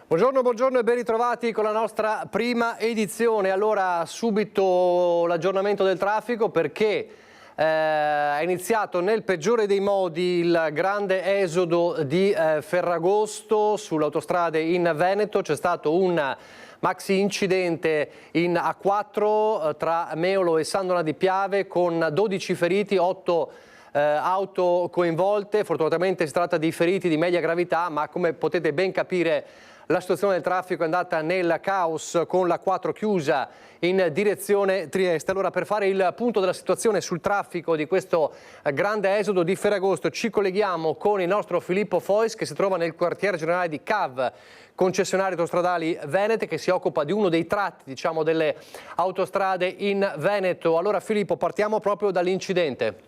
Buongiorno, buongiorno e ben ritrovati con la nostra prima edizione. Allora, subito l'aggiornamento del traffico perché è iniziato nel peggiore dei modi il grande esodo di Ferragosto sulle autostrade in Veneto. C'è stato un maxi incidente in A4 tra Meolo e Sandona di Piave con 12 feriti, 8 auto coinvolte. Fortunatamente si tratta di feriti di media gravità, ma come potete ben capire la situazione del traffico è andata nel caos con la 4 chiusa in direzione Trieste. Allora, per fare il punto della situazione sul traffico di questo grande esodo di Ferragosto ci colleghiamo con il nostro Filippo Fois che si trova nel quartiere generale di CAV, concessionarie autostradali venete, che si occupa di uno dei tratti, diciamo, delle autostrade in Veneto. Allora Filippo, partiamo proprio dall'incidente.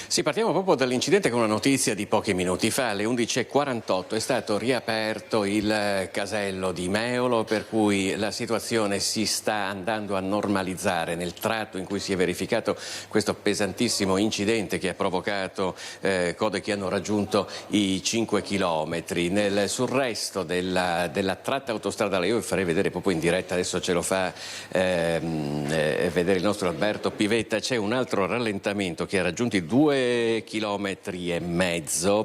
Sì, partiamo proprio dall'incidente con una notizia di pochi minuti fa. Alle 11:48 è stato riaperto il casello di Meolo, per cui la situazione si sta andando a normalizzare nel tratto in cui si è verificato questo pesantissimo incidente che ha provocato code che hanno raggiunto i 5 chilometri. Sul resto della tratta autostradale, io vi farei vedere proprio in diretta, adesso ce lo fa vedere il nostro Alberto Pivetta, c'è un altro rallentamento che ha raggiunto i 2,5 chilometri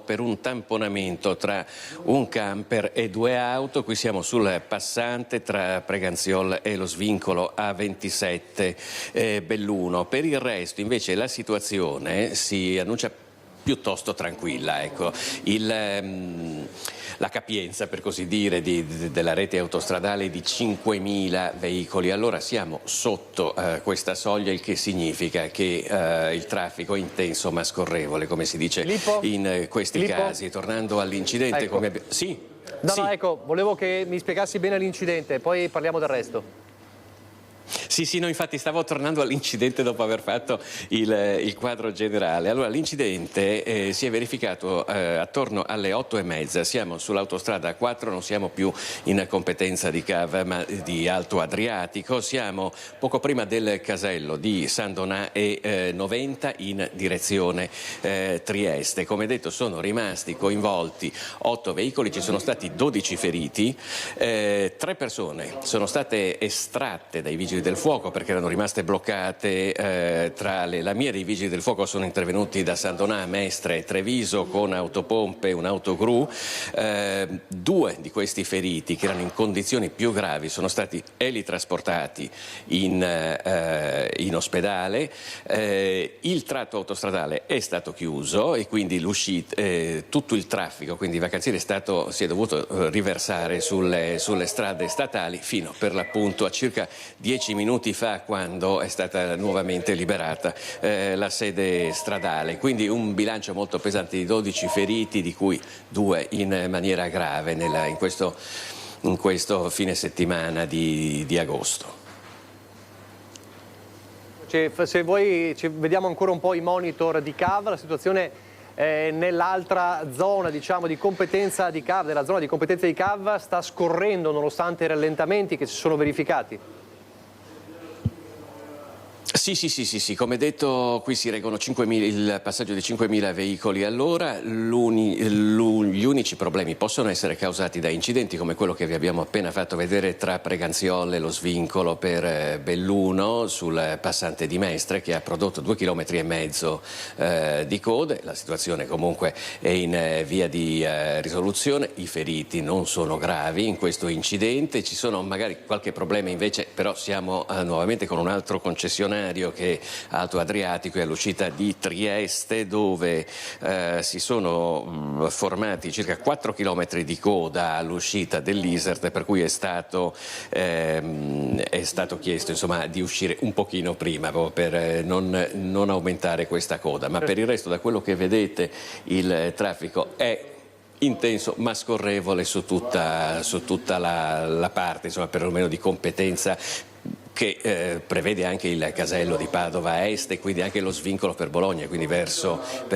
per un tamponamento tra un camper e 2 auto. Qui siamo sul passante tra Preganziol e lo svincolo A27 Belluno. Per il resto invece la situazione si annuncia piuttosto tranquilla, ecco. La capienza, per così dire, della rete autostradale di 5.000 veicoli. Allora siamo sotto questa soglia, il che significa che il traffico è intenso ma scorrevole, come si dice in questi casi. Tornando all'incidente, ecco. Sì? No, sì. no, ecco, volevo che mi spiegassi bene l'incidente, poi parliamo del resto. Sì, no, infatti stavo tornando all'incidente dopo aver fatto il quadro generale. Allora, l'incidente si è verificato attorno alle 8:30, siamo sull'autostrada A4, non siamo più in competenza di CAV ma di Alto Adriatico, siamo poco prima del casello di Sandona e 90 in direzione Trieste. Come detto, sono rimasti coinvolti 8 veicoli, ci sono stati 12 feriti, 3 persone sono state estratte dai vigili del fuoco perché erano rimaste bloccate tra le lamiere. I vigili del fuoco sono intervenuti da Sandona, Mestre e Treviso con autopompe e un'autogru. 2 di questi feriti, che erano in condizioni più gravi, sono stati elitrasportati in ospedale. Il tratto autostradale è stato chiuso e quindi tutto il traffico, quindi i vacanzieri, si è dovuto riversare sulle strade statali fino per l'appunto a circa 10 minuti fa, quando è stata nuovamente liberata la sede stradale. Quindi un bilancio molto pesante di 12 feriti, di cui 2 in maniera grave in questo fine settimana di agosto. Se voi vediamo ancora un po' i monitor di CAV, la situazione nell'altra zona, diciamo, di competenza di CAV, della zona di competenza di CAV, sta scorrendo nonostante i rallentamenti che si sono verificati. Sì, come detto qui si reggono il passaggio di 5.000 veicoli all'ora. Gli unici problemi possono essere causati da incidenti come quello che vi abbiamo appena fatto vedere tra Preganziol e lo svincolo per Belluno sul passante di Mestre, che ha prodotto 2,5 km di code. La situazione comunque è in via di risoluzione, i feriti non sono gravi in questo incidente, ci sono magari qualche problema invece, però siamo nuovamente con un altro concessionario che è Alto Adriatico, è all'uscita di Trieste, dove si sono formati circa 4 km di coda all'uscita dell'Isert, per cui è stato chiesto, insomma, di uscire un pochino prima per non aumentare questa coda. Ma per il resto, da quello che vedete, il traffico è intenso ma scorrevole su tutta la parte, insomma, perlomeno di competenza, che prevede anche il casello di Padova Est e quindi anche lo svincolo per Bologna, quindi per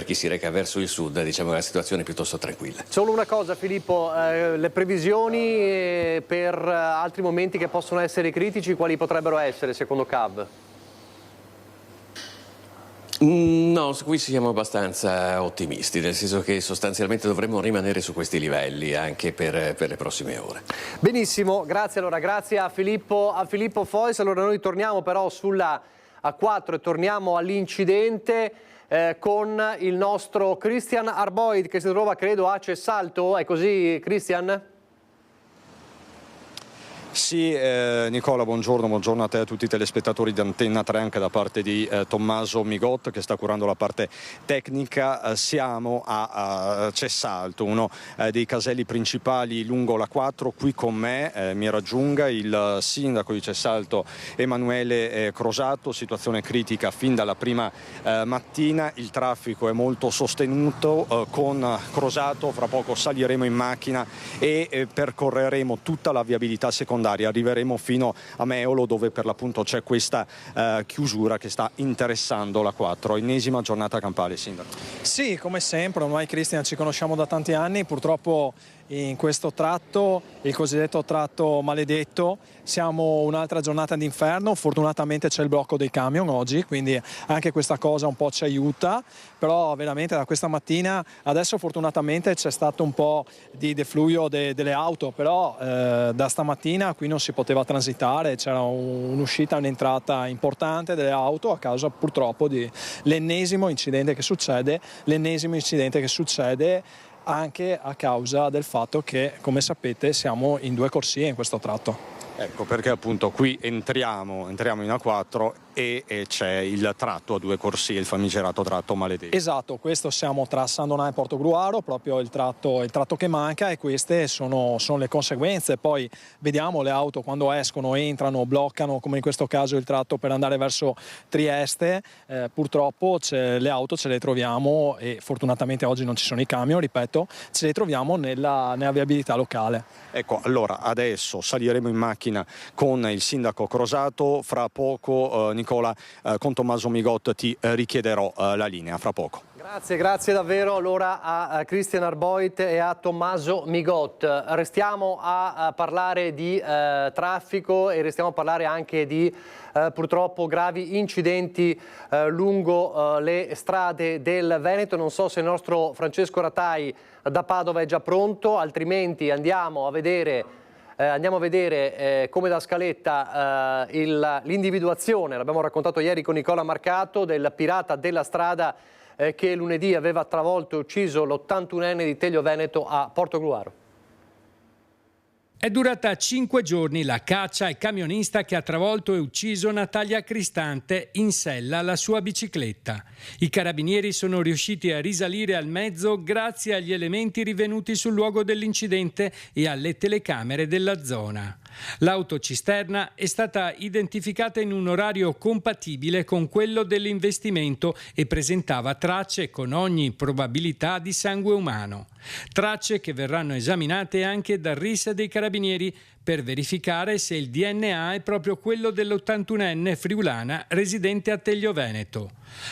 chi si reca verso il sud, diciamo, la situazione è piuttosto tranquilla. Solo una cosa, Filippo, le previsioni per altri momenti che possono essere critici, quali potrebbero essere secondo CAV? No, su cui siamo abbastanza ottimisti, nel senso che sostanzialmente dovremmo rimanere su questi livelli anche per le prossime ore. Benissimo, grazie allora, grazie a Filippo Fois. Allora noi torniamo però sulla A4 e torniamo all'incidente con il nostro Christian Arboid che si trova credo a Cessalto, è così Christian? Sì, Nicola, buongiorno a te e a tutti i telespettatori di Antenna 3, anche da parte di Tommaso Migot che sta curando la parte tecnica. Siamo a Cessalto, uno dei caselli principali lungo la 4. Qui con me mi raggiunga il sindaco di Cessalto Emanuele Crosato. Situazione critica fin dalla prima mattina, il traffico è molto sostenuto. Con Crosato fra poco saliremo in macchina e percorreremo tutta la viabilità secondaria. Arriveremo fino a Meolo, dove per l'appunto c'è questa chiusura che sta interessando la 4. Ennesima giornata campale, sindaco. Sì, come sempre, ormai Cristian ci conosciamo da tanti anni, purtroppo in questo tratto, il cosiddetto tratto maledetto, siamo un'altra giornata d'inferno. Fortunatamente c'è il blocco dei camion oggi, quindi anche questa cosa un po' ci aiuta, però veramente da questa mattina, adesso fortunatamente c'è stato un po' di defluio delle auto, però da stamattina qui non si poteva transitare, c'era un'uscita, un'entrata importante delle auto a causa purtroppo di l'ennesimo incidente che succede anche a causa del fatto che, come sapete, siamo in 2 corsie in questo tratto. Ecco perché appunto qui entriamo in A4 e c'è il tratto a 2 corsie, il famigerato tratto maledetto. Esatto, questo siamo tra San Donà e Portogruaro, proprio il tratto che manca, e queste sono le conseguenze. Poi vediamo le auto quando escono, entrano, bloccano, come in questo caso il tratto per andare verso Trieste. Purtroppo le auto ce le troviamo, e fortunatamente oggi non ci sono i camion, ripeto, ce le troviamo nella viabilità locale. Ecco, allora adesso saliremo in macchina con il sindaco Crosato, fra poco Nicola con Tommaso Migot ti richiederò la linea, fra poco. Grazie davvero allora a Christian Arboit e a Tommaso Migot. Restiamo a parlare di traffico e restiamo a parlare anche di purtroppo gravi incidenti lungo le strade del Veneto. Non so se il nostro Francesco Ratai da Padova è già pronto, altrimenti andiamo a vedere come da scaletta l'individuazione, l'abbiamo raccontato ieri con Nicola Marcato, del pirata della strada che lunedì aveva travolto e ucciso l'81enne di Teglio Veneto a Portogruaro. È durata 5 giorni la caccia al camionista che ha travolto e ucciso Natalia Cristante in sella alla sua bicicletta. I carabinieri sono riusciti a risalire al mezzo grazie agli elementi rivenuti sul luogo dell'incidente e alle telecamere della zona. L'autocisterna è stata identificata in un orario compatibile con quello dell'investimento e presentava tracce con ogni probabilità di sangue umano. Tracce che verranno esaminate anche dal RIS dei Carabinieri per verificare se il DNA è proprio quello dell'81enne friulana residente a Teglio Veneto.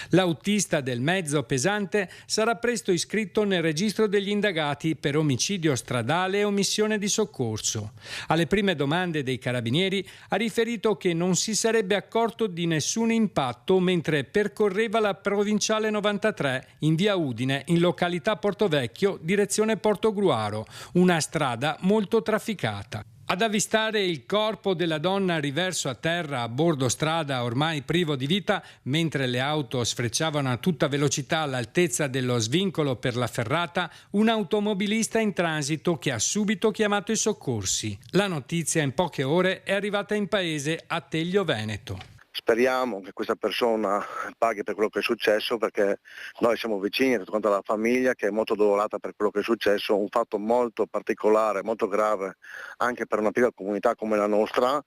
L'autista del mezzo pesante sarà presto iscritto nel registro degli indagati per omicidio stradale e omissione di soccorso. Alle prime domande dei Carabinieri ha riferito che non si sarebbe accorto di nessun impatto mentre percorreva la provinciale 93 in via Udine, in località Portovecchio, direzione Portogruaro, una strada molto trafficata. Ad avvistare il corpo della donna riverso a terra a bordo strada ormai privo di vita, mentre le auto sfrecciavano a tutta velocità all'altezza dello svincolo per la ferrata, un automobilista in transito che ha subito chiamato i soccorsi. La notizia in poche ore è arrivata in paese a Teglio Veneto. Speriamo che questa persona paghi per quello che è successo, perché noi siamo vicini a tutta quanta la famiglia che è molto dolorata per quello che è successo, un fatto molto particolare, molto grave anche per una piccola comunità come la nostra,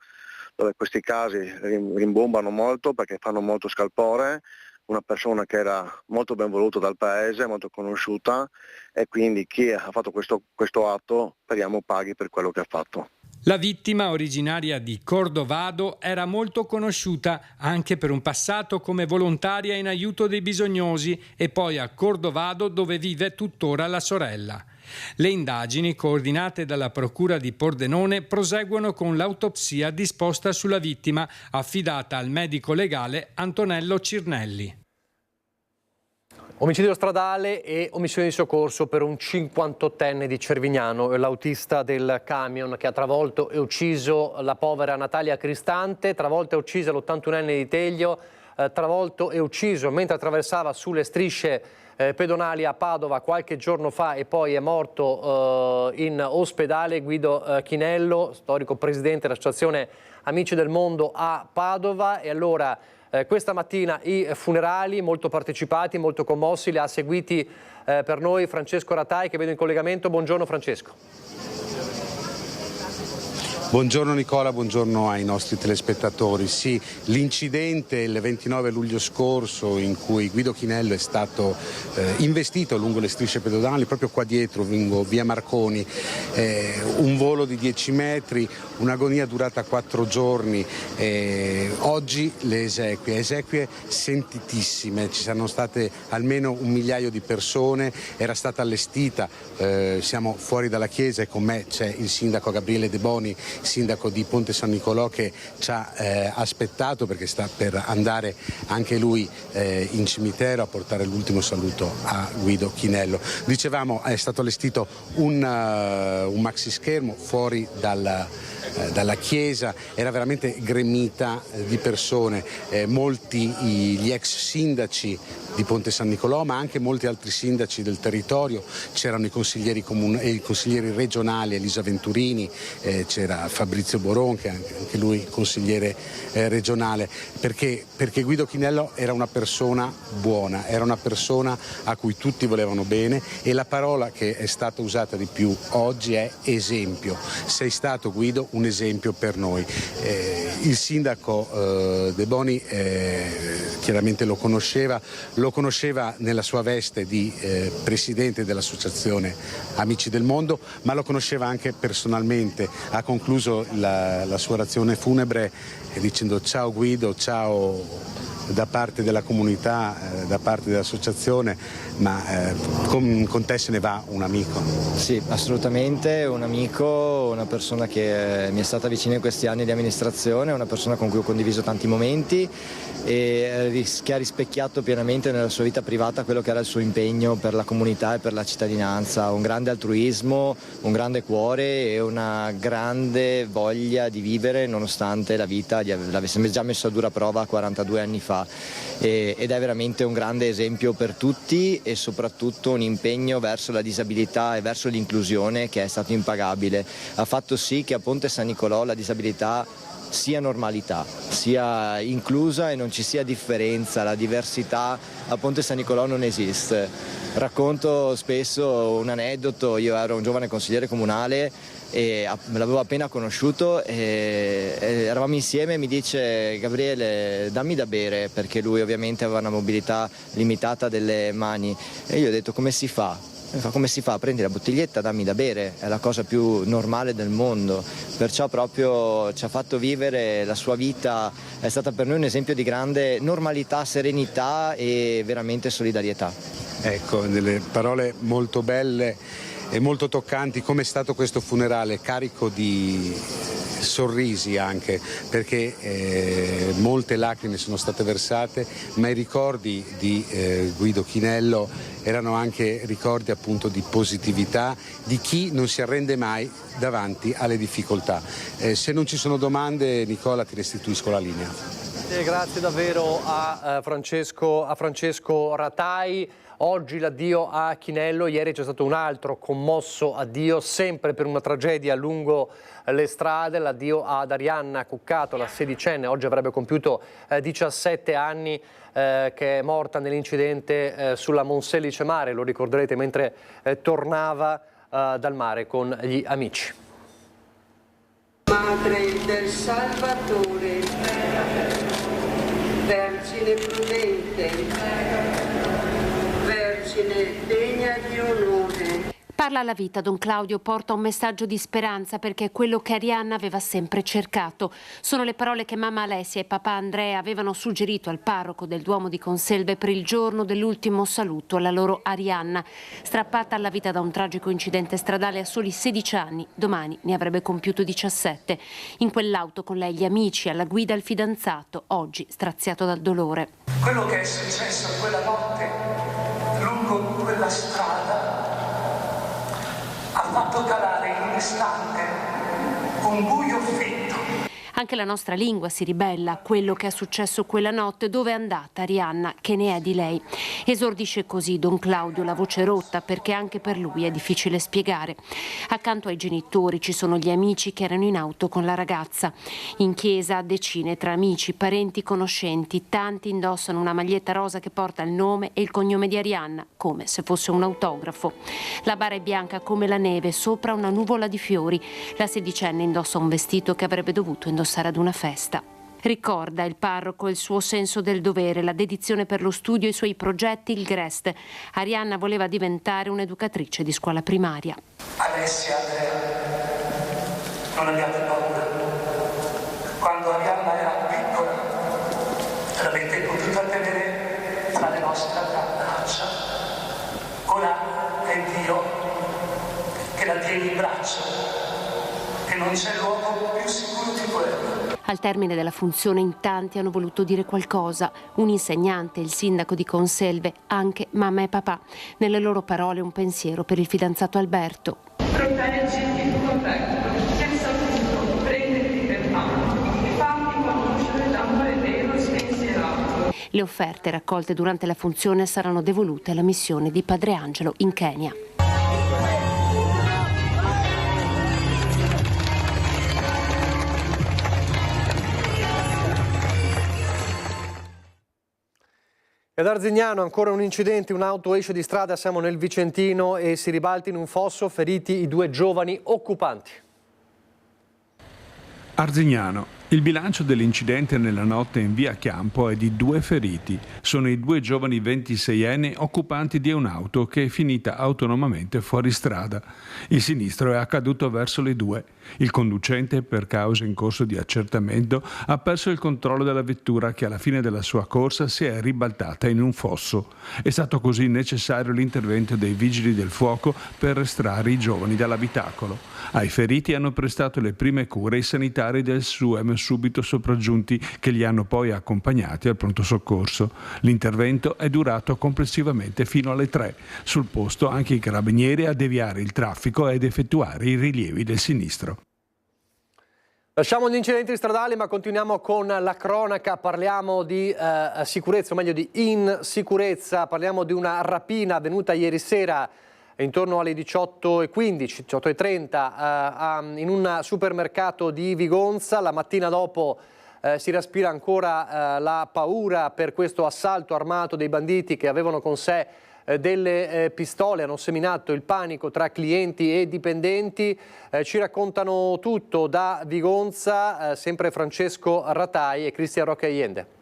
dove questi casi rimbombano molto perché fanno molto scalpore. Una persona che era molto ben voluta dal paese, molto conosciuta, e quindi chi ha fatto questo atto speriamo paghi per quello che ha fatto. La vittima, originaria di Cordovado, era molto conosciuta anche per un passato come volontaria in aiuto dei bisognosi e poi a Cordovado, dove vive tuttora la sorella. Le indagini, coordinate dalla Procura di Pordenone, proseguono con l'autopsia disposta sulla vittima, affidata al medico legale Antonello Cirnelli. Omicidio stradale e omissione di soccorso per un 58enne di Cervignano, l'autista del camion che ha travolto e ucciso la povera Natalia Cristante, travolto e uccisa l'81enne di Teglio, travolto e ucciso mentre attraversava sulle strisce pedonali a Padova qualche giorno fa e poi è morto in ospedale. Guido Chinello, storico presidente dell'Associazione Amici del Mondo a Padova. E allora questa mattina i funerali, molto partecipati, molto commossi, li ha seguiti per noi Francesco Ratai, che vedo in collegamento. Buongiorno Francesco. Buongiorno Nicola, buongiorno ai nostri telespettatori. Sì, l'incidente il 29 luglio scorso in cui Guido Chinello è stato investito lungo le strisce pedonali, proprio qua dietro, lungo via Marconi, un volo di 10 metri, un'agonia durata 4 giorni, oggi le esequie sentitissime, ci saranno state almeno 1 migliaio di persone, era stata allestita, siamo fuori dalla chiesa e con me c'è il sindaco Gabriele De Boni, sindaco di Ponte San Nicolò, che ci ha aspettato perché sta per andare anche lui in cimitero a portare l'ultimo saluto a Guido Chinello. Dicevamo, è stato allestito un maxi schermo fuori dalla chiesa, era veramente gremita di persone, molti gli ex sindaci di Ponte San Nicolò, ma anche molti altri sindaci del territorio, c'erano i consiglieri regionali, Elisa Venturini, c'era Fabrizio Boron, che è anche lui consigliere regionale, perché Guido Chinello era una persona buona, era una persona a cui tutti volevano bene, e la parola che è stata usata di più oggi è esempio. Sei stato, Guido, un esempio per noi. Il sindaco De Boni chiaramente lo conosceva nella sua veste di presidente dell'Associazione Amici del Mondo, ma lo conosceva anche personalmente. Ha concluso la sua orazione funebre dicendo: ciao Guido, ciao da parte della comunità, da parte dell'associazione, ma con te se ne va un amico. Sì, assolutamente, un amico, una persona che mi è stata vicina in questi anni di amministrazione, una persona con cui ho condiviso tanti momenti e che ha rispecchiato pienamente nella sua vita privata quello che era il suo impegno per la comunità e per la cittadinanza, un grande altruismo, un grande cuore e una grande voglia di vivere nonostante la vita l'avesse già messo a dura prova 42 anni fa. Ed è veramente un grande esempio per tutti e soprattutto un impegno verso la disabilità e verso l'inclusione che è stato impagabile. Ha fatto sì che a Ponte San Nicolò la disabilità sia normalità, sia inclusa e non ci sia differenza, la diversità a Ponte San Nicolò non esiste. Racconto spesso un aneddoto: io ero un giovane consigliere comunale e l'avevo appena conosciuto e eravamo insieme e mi dice: Gabriele, dammi da bere, perché lui ovviamente aveva una mobilità limitata delle mani, e io ho detto: come si fa? Come si fa? Prendi la bottiglietta, dammi da bere, è la cosa più normale del mondo. Perciò proprio ci ha fatto vivere la sua vita, è stata per noi un esempio di grande normalità, serenità e veramente solidarietà. Ecco, delle parole molto belle e molto toccanti. Come è stato questo funerale? Carico di sorrisi anche, perché molte lacrime sono state versate, ma i ricordi di Guido Chinello erano anche ricordi appunto di positività, di chi non si arrende mai davanti alle difficoltà. Se non ci sono domande, Nicola, ti restituisco la linea. Grazie davvero a Francesco Ratai. Oggi l'addio a Chinello, ieri c'è stato un altro commosso addio, sempre per una tragedia lungo le strade, l'addio ad Arianna Cuccato, la 16enne, oggi avrebbe compiuto 17 anni, che è morta nell'incidente sulla Monselice Mare, lo ricorderete, mentre tornava dal mare con gli amici. Madre del Salvatore, Vergine prudente, Vergine degna di onore. Parla la vita, Don Claudio porta un messaggio di speranza perché è quello che Arianna aveva sempre cercato. Sono le parole che mamma Alessia e papà Andrea avevano suggerito al parroco del Duomo di Conselve per il giorno dell'ultimo saluto alla loro Arianna, strappata alla vita da un tragico incidente stradale a soli 16 anni. Domani ne avrebbe compiuto 17. In quell'auto con lei gli amici, alla guida il fidanzato, oggi straziato dal dolore. Quello che è successo quella notte della strada ha fatto calare in un istante un buio fitto. Anche la nostra lingua si ribella a quello che è successo quella notte. Dove è andata Arianna? Che ne è di lei? Esordisce così Don Claudio, la voce rotta, perché anche per lui è difficile spiegare. Accanto ai genitori ci sono gli amici che erano in auto con la ragazza. In chiesa decine tra amici, parenti, conoscenti. Tanti indossano una maglietta rosa che porta il nome e il cognome di Arianna, come se fosse un autografo. La bara è bianca come la neve, sopra una nuvola di fiori. La sedicenne indossa un vestito che avrebbe dovuto indossare ad una festa. Ricorda il parroco il suo senso del dovere, la dedizione per lo studio, i suoi progetti, il Grest. Arianna voleva diventare un'educatrice di scuola primaria. Alessia, Andrea, non abbiate paura. Quando Arianna era piccola, l'avete potuta tenere tra le vostre braccia. Ora è Dio che la tiene in braccio e non c'è luogo più sicuro di quello. Al termine della funzione in tanti hanno voluto dire qualcosa. Un insegnante, il sindaco di Conselve, anche mamma e papà. Nelle loro parole un pensiero per il fidanzato Alberto. Proteggiti il tuo petto, senza tutto, prenditi per mano e fammi conoscere l'amore vero e spensierato. Le offerte raccolte durante la funzione saranno devolute alla missione di Padre Angelo in Kenya. Ad Arzignano ancora un incidente, un'auto esce di strada, siamo nel Vicentino e si ribalta in un fosso, feriti i 2 giovani occupanti. Arzignano. Il bilancio dell'incidente nella notte in via Chiampo è di 2 feriti. Sono i 2 giovani 26enni occupanti di un'auto che è finita autonomamente fuori strada. Il sinistro è accaduto verso le 2. Il conducente, per cause in corso di accertamento, ha perso il controllo della vettura che alla fine della sua corsa si è ribaltata in un fosso. È stato così necessario l'intervento dei vigili del fuoco per estrarre i giovani dall'abitacolo. Ai feriti hanno prestato le prime cure i sanitari del SUEM subito sopraggiunti che li hanno poi accompagnati al pronto soccorso. L'intervento è durato complessivamente fino alle 3. Sul posto anche i carabinieri a deviare il traffico ed effettuare i rilievi del sinistro. Lasciamo gli incidenti stradali ma continuiamo con la cronaca, parliamo di sicurezza, o meglio di insicurezza, parliamo di una rapina avvenuta ieri sera intorno alle 18:15, 18:30 in un supermercato di Vigonza. La mattina dopo si respira ancora la paura per questo assalto armato dei banditi che avevano con sé delle pistole, hanno seminato il panico tra clienti e dipendenti. Ci raccontano tutto da Vigonza, sempre Francesco Ratai e Cristian Rocca Allende.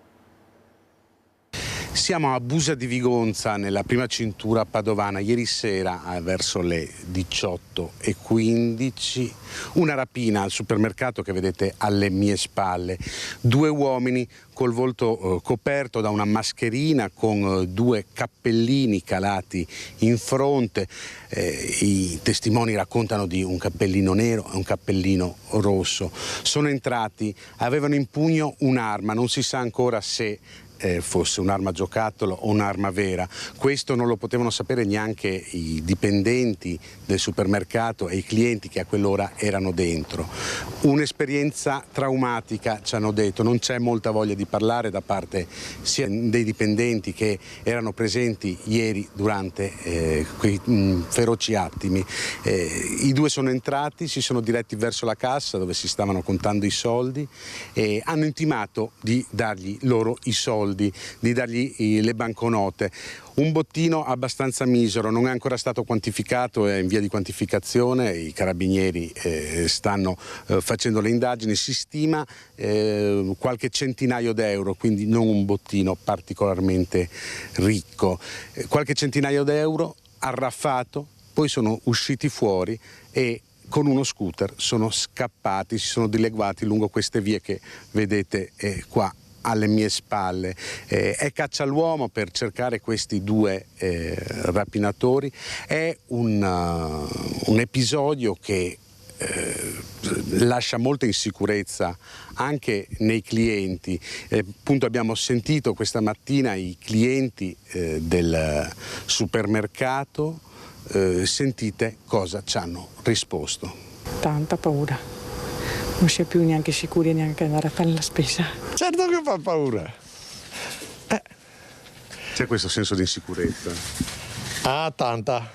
Siamo a Busa di Vigonza, nella prima cintura padovana. Ieri sera, verso le 18:15, una rapina al supermercato che vedete alle mie spalle. 2 uomini col volto coperto da una mascherina, con 2 cappellini calati in fronte. I testimoni raccontano di un cappellino nero e un cappellino rosso. Sono entrati, avevano in pugno un'arma, non si sa ancora se fosse un'arma giocattolo o un'arma vera. Questo non lo potevano sapere neanche i dipendenti del supermercato e i clienti che a quell'ora erano dentro. Un'esperienza traumatica, ci hanno detto, non c'è molta voglia di parlare da parte sia dei dipendenti che erano presenti ieri durante quei feroci attimi. I 2 sono entrati, si sono diretti verso la cassa dove si stavano contando i soldi e hanno intimato di dargli loro i soldi, di dargli le banconote. Un bottino abbastanza misero, non è ancora stato quantificato, è in via di quantificazione, i carabinieri stanno facendo le indagini, si stima qualche centinaio d'euro, quindi non un bottino particolarmente ricco. Qualche centinaio d'euro arraffato, poi sono usciti fuori e con uno scooter sono scappati, si sono dileguati lungo queste vie che vedete qua alle mie spalle. È caccia all'uomo per cercare questi 2 rapinatori. È un episodio che lascia molta insicurezza anche nei clienti. Appunto abbiamo sentito questa mattina i clienti del supermercato, sentite cosa ci hanno risposto. Tanta paura, non si è più neanche sicuri neanche andare a fare la spesa. Certo che fa paura. C'è questo senso di insicurezza? Ah, tanta,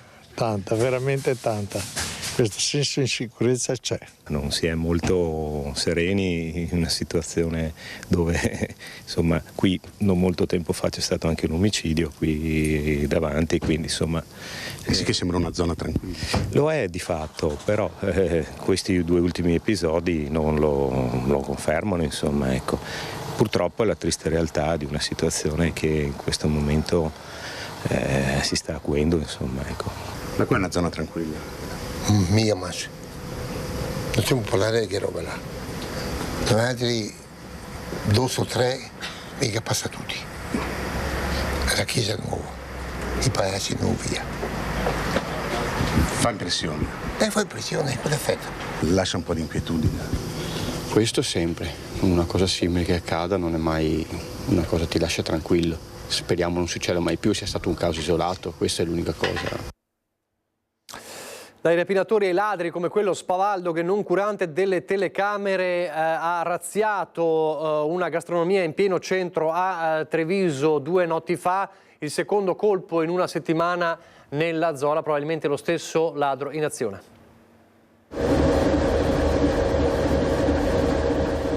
veramente tanta. Questo senso di insicurezza c'è. Non si è molto sereni in una situazione dove, insomma, qui non molto tempo fa c'è stato anche un omicidio qui davanti, quindi insomma... Sì che sembra una zona tranquilla. Lo è di fatto, però questi 2 ultimi episodi non lo confermano, insomma, ecco. Purtroppo è la triste realtà di una situazione che in questo momento si sta acuendo, insomma, ecco. Ma qua è una zona tranquilla? Mia mas. Non stiamo parlando di che roba là. Tra altri 2 o 3 mica passa tutti. La chiesa nuova, i paesi nuovi via. Fa impressione? Fa impressione, quell'effetto. Lascia un po' di inquietudine. Questo sempre, una cosa simile che accada non è mai una cosa che ti lascia tranquillo. Speriamo non succeda mai più, sia stato un caso isolato, questa è l'unica cosa. Dai rapinatori ai ladri come quello spavaldo che noncurante delle telecamere ha razziato una gastronomia in pieno centro a Treviso 2 notti fa, il secondo colpo in una settimana nella zona, probabilmente lo stesso ladro in azione.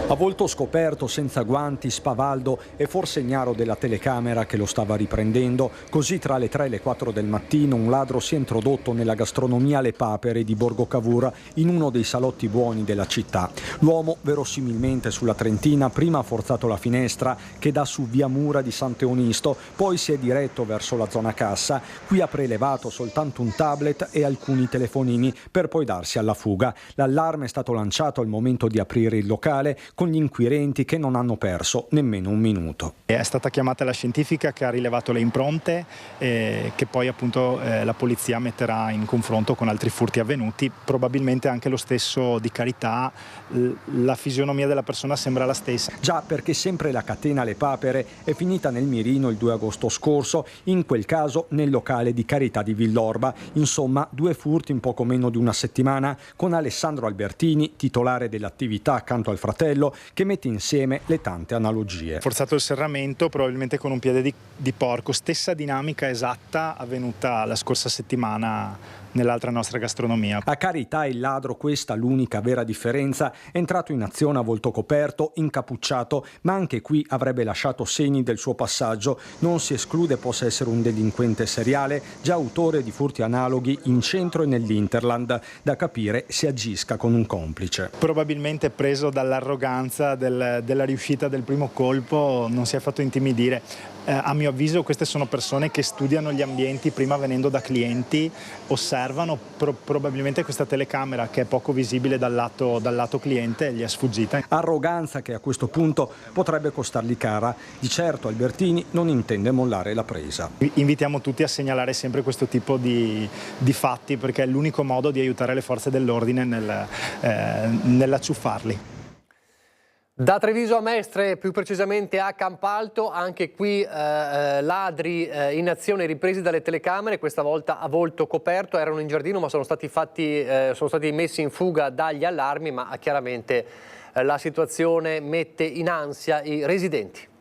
A volto scoperto, senza guanti, spavaldo e forse ignaro della telecamera che lo stava riprendendo, così tra le 3 e le 4 del mattino un ladro si è introdotto nella gastronomia Le Papere di Borgo Cavour in uno dei salotti buoni della città. L'uomo, verosimilmente sulla Trentina, prima ha forzato la finestra che dà su via Mura di Sant'Eonisto, poi si è diretto verso la zona cassa. Qui ha prelevato soltanto un tablet e alcuni telefonini per poi darsi alla fuga. L'allarme è stato lanciato al momento di aprire il locale, con gli inquirenti che non hanno perso nemmeno un minuto. È stata chiamata la scientifica che ha rilevato le impronte che poi appunto la polizia metterà in confronto con altri furti avvenuti, probabilmente anche lo stesso di Carità, la fisionomia della persona sembra la stessa. Già, perché sempre la catena Le Papere è finita nel mirino il 2 agosto scorso, in quel caso nel locale di Carità di Villorba. Insomma, 2 furti in poco meno di una settimana, con Alessandro Albertini, titolare dell'attività accanto al fratello, che mette insieme le tante analogie. Forzato il serramento, probabilmente con un piede di porco, stessa dinamica esatta avvenuta la scorsa settimana nell'altra nostra gastronomia. A Carità il ladro, questa l'unica vera differenza, è entrato in azione a volto coperto, incappucciato, ma anche qui avrebbe lasciato segni del suo passaggio. Non si esclude possa essere un delinquente seriale, già autore di furti analoghi in centro e nell'Interland. Da capire se agisca con un complice. Probabilmente preso dall'arroganza della riuscita del primo colpo, non si è fatto intimidire. A mio avviso queste sono persone che studiano gli ambienti prima venendo da clienti, osservano probabilmente questa telecamera che è poco visibile dal lato cliente e gli è sfuggita. Arroganza che a questo punto potrebbe costargli cara. Di certo Albertini non intende mollare la presa. Invitiamo tutti a segnalare sempre questo tipo di fatti, perché è l'unico modo di aiutare le forze dell'ordine nell'acciuffarli. Da Treviso a Mestre, più precisamente a Campalto, anche qui ladri in azione ripresi dalle telecamere, questa volta a volto coperto, erano in giardino ma sono stati messi in fuga dagli allarmi, ma chiaramente la situazione mette in ansia i residenti.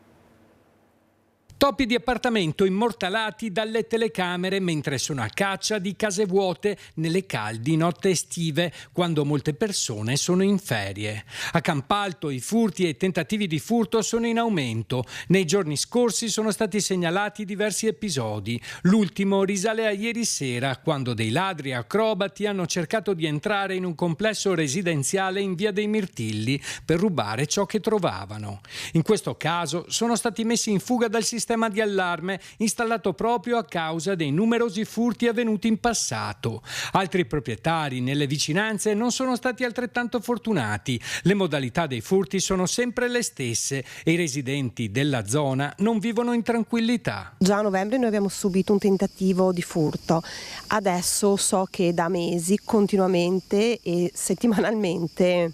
Topi di appartamento immortalati dalle telecamere mentre sono a caccia di case vuote nelle caldi notti estive, quando molte persone sono in ferie. A Campalto i furti e i tentativi di furto sono in aumento. Nei giorni scorsi sono stati segnalati diversi episodi. L'ultimo risale a ieri sera, quando dei ladri acrobati hanno cercato di entrare in un complesso residenziale in via dei Mirtilli per rubare ciò che trovavano. In questo caso sono stati messi in fuga dal sistema sistema di allarme installato proprio a causa dei numerosi furti avvenuti in passato. Altri proprietari nelle vicinanze non sono stati altrettanto fortunati. Le modalità dei furti sono sempre le stesse e i residenti della zona non vivono in tranquillità. Già a novembre noi abbiamo subito un tentativo di furto. Adesso so che da mesi continuamente e settimanalmente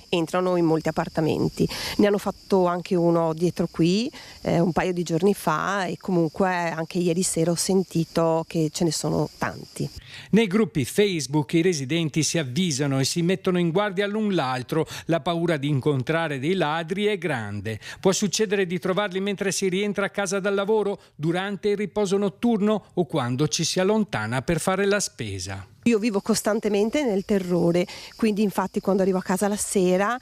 entrano in molti appartamenti. Ne hanno fatto anche uno dietro qui un paio di giorni fa e comunque anche ieri sera ho sentito che ce ne sono tanti. Nei gruppi Facebook i residenti si avvisano e si mettono in guardia l'un l'altro. La paura di incontrare dei ladri è grande. Può succedere di trovarli mentre si rientra a casa dal lavoro, durante il riposo notturno o quando ci si allontana per fare la spesa. Io vivo costantemente nel terrore, quindi infatti quando arrivo a casa la sera,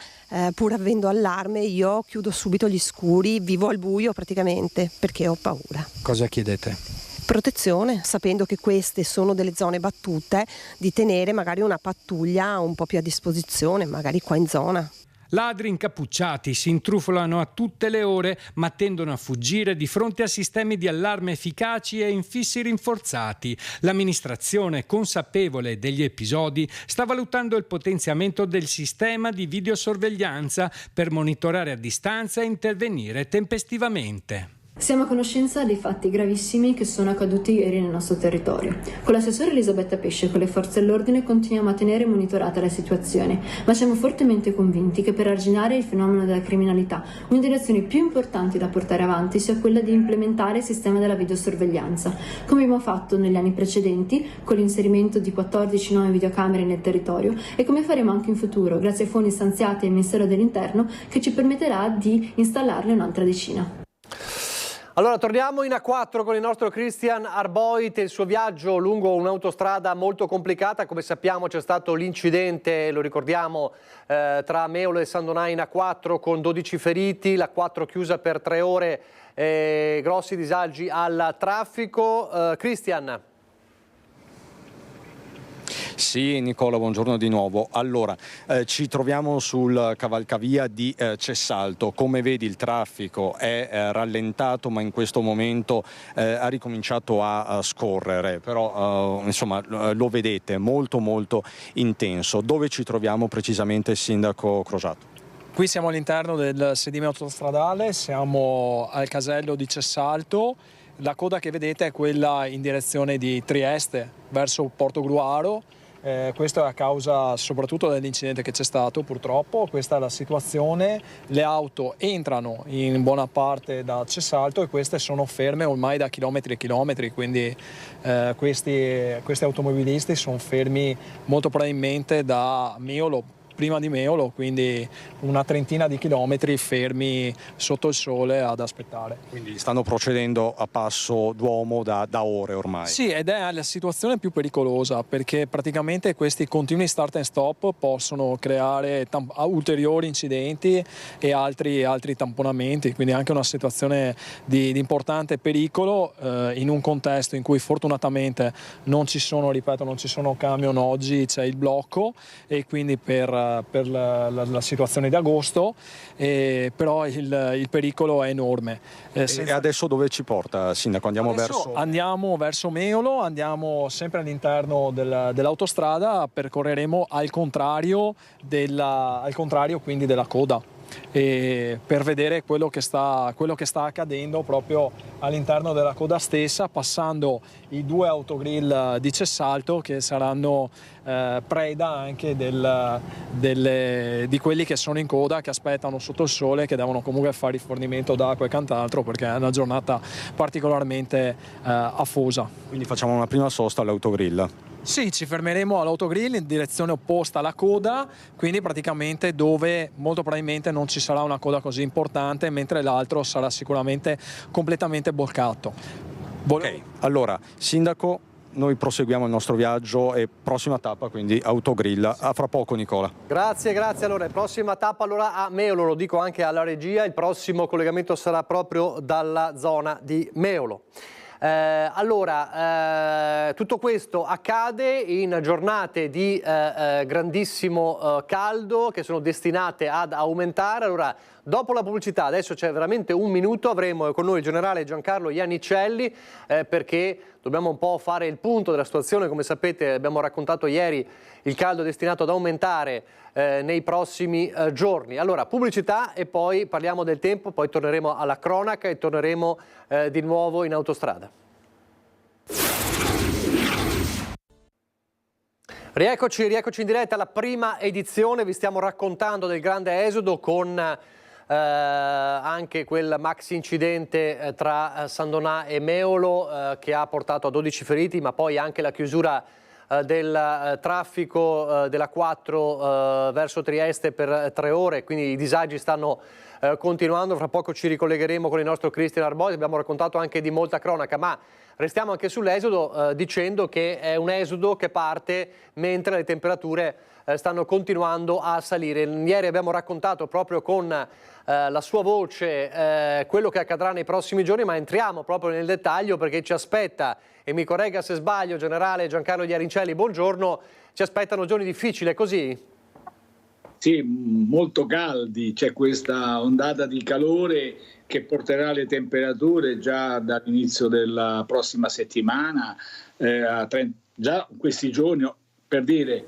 pur avendo allarme, io chiudo subito gli scuri, vivo al buio praticamente perché ho paura. Cosa chiedete? Protezione, sapendo che queste sono delle zone battute, di tenere magari una pattuglia un po' più a disposizione, magari qua in zona. Ladri incappucciati si intrufolano a tutte le ore, ma tendono a fuggire di fronte a sistemi di allarme efficaci e infissi rinforzati. L'amministrazione, consapevole degli episodi, sta valutando il potenziamento del sistema di videosorveglianza per monitorare a distanza e intervenire tempestivamente. Siamo a conoscenza dei fatti gravissimi che sono accaduti ieri nel nostro territorio. Con l'assessore Elisabetta Pesce e con le forze dell'ordine continuiamo a tenere monitorata la situazione, ma siamo fortemente convinti che per arginare il fenomeno della criminalità una delle azioni più importanti da portare avanti sia quella di implementare il sistema della videosorveglianza, come abbiamo fatto negli anni precedenti con l'inserimento di 14 nuove videocamere nel territorio e come faremo anche in futuro grazie ai fondi stanziati al Ministero dell'Interno che ci permetterà di installarne un'altra decina. Allora torniamo in A4 con il nostro Christian Arboit e il suo viaggio lungo un'autostrada molto complicata. Come sappiamo c'è stato l'incidente, lo ricordiamo, tra Meolo e San Donà in A4 con 12 feriti, l'A4 chiusa per 3 ore, grossi disagi al traffico. Christian. Sì, Nicola, buongiorno di nuovo. Allora, ci troviamo sul cavalcavia di Cessalto. Come vedi il traffico è rallentato, ma in questo momento ha ricominciato a scorrere, però insomma lo vedete, molto intenso. Dove ci troviamo precisamente, Sindaco Crosato? Qui siamo all'interno del sedime autostradale, siamo al casello di Cessalto. La coda che vedete è quella in direzione di Trieste verso Portogruaro. Questo è a causa soprattutto dell'incidente che c'è stato, purtroppo. Questa è la situazione. Le auto entrano in buona parte da Cessalto e queste sono ferme ormai da chilometri e chilometri, quindi questi automobilisti sono fermi molto probabilmente da Meolo, prima di Meolo, quindi una trentina di chilometri fermi sotto il sole ad aspettare. Quindi stanno procedendo a passo d'uomo da ore ormai. Sì, ed è la situazione più pericolosa perché praticamente questi continui start and stop possono creare ulteriori incidenti e altri tamponamenti, quindi anche una situazione di importante pericolo in un contesto in cui fortunatamente non ci sono camion oggi, c'è il blocco e quindi per la situazione di agosto, però il pericolo è enorme. E adesso dove ci porta, Sindaco? Andiamo verso Meolo, andiamo sempre all'interno dell'autostrada, percorreremo al contrario quindi della coda. E per vedere quello che sta accadendo proprio all'interno della coda stessa, passando i 2 autogrill di Cessalto che saranno preda anche di quelli che sono in coda, che aspettano sotto il sole, che devono comunque fare rifornimento d'acqua e quant'altro perché è una giornata particolarmente afosa. Quindi facciamo una prima sosta all'autogrill. Sì, ci fermeremo all'autogrill in direzione opposta alla coda, quindi praticamente dove molto probabilmente non ci sarà una coda così importante, mentre l'altro sarà sicuramente completamente bloccato. Ok, allora, Sindaco, noi proseguiamo il nostro viaggio e prossima tappa, quindi autogrill. A fra poco, Nicola. Grazie. Allora, prossima tappa allora a Meolo, lo dico anche alla regia, il prossimo collegamento sarà proprio dalla zona di Meolo. Allora, tutto questo accade in giornate di grandissimo caldo che sono destinate ad aumentare. Allora, dopo la pubblicità, adesso c'è veramente un minuto, avremo con noi il generale Giancarlo Iannicelli perché dobbiamo un po' fare il punto della situazione. Come sapete, abbiamo raccontato ieri, il caldo è destinato ad aumentare nei prossimi giorni. Allora, pubblicità e poi parliamo del tempo, poi torneremo alla cronaca e torneremo di nuovo in autostrada. Rieccoci in diretta alla prima edizione, vi stiamo raccontando del grande esodo con anche quel maxi incidente tra San Donà e Meolo che ha portato a 12 feriti, ma poi anche la chiusura del traffico della 4 verso Trieste per 3 ore, quindi i disagi stanno continuando. Fra poco ci ricollegheremo con il nostro Cristian Arbois, abbiamo raccontato anche di molta cronaca, ma restiamo anche sull'esodo dicendo che è un esodo che parte mentre le temperature stanno continuando a salire. Ieri abbiamo raccontato proprio con la sua voce quello che accadrà nei prossimi giorni, ma entriamo proprio nel dettaglio perché ci aspetta, e mi corregga se sbaglio, generale Giancarlo Iannicelli, buongiorno, ci aspettano giorni difficili, è così? Sì, molto caldi, c'è questa ondata di calore che porterà le temperature già dall'inizio della prossima settimana, già questi giorni, per dire,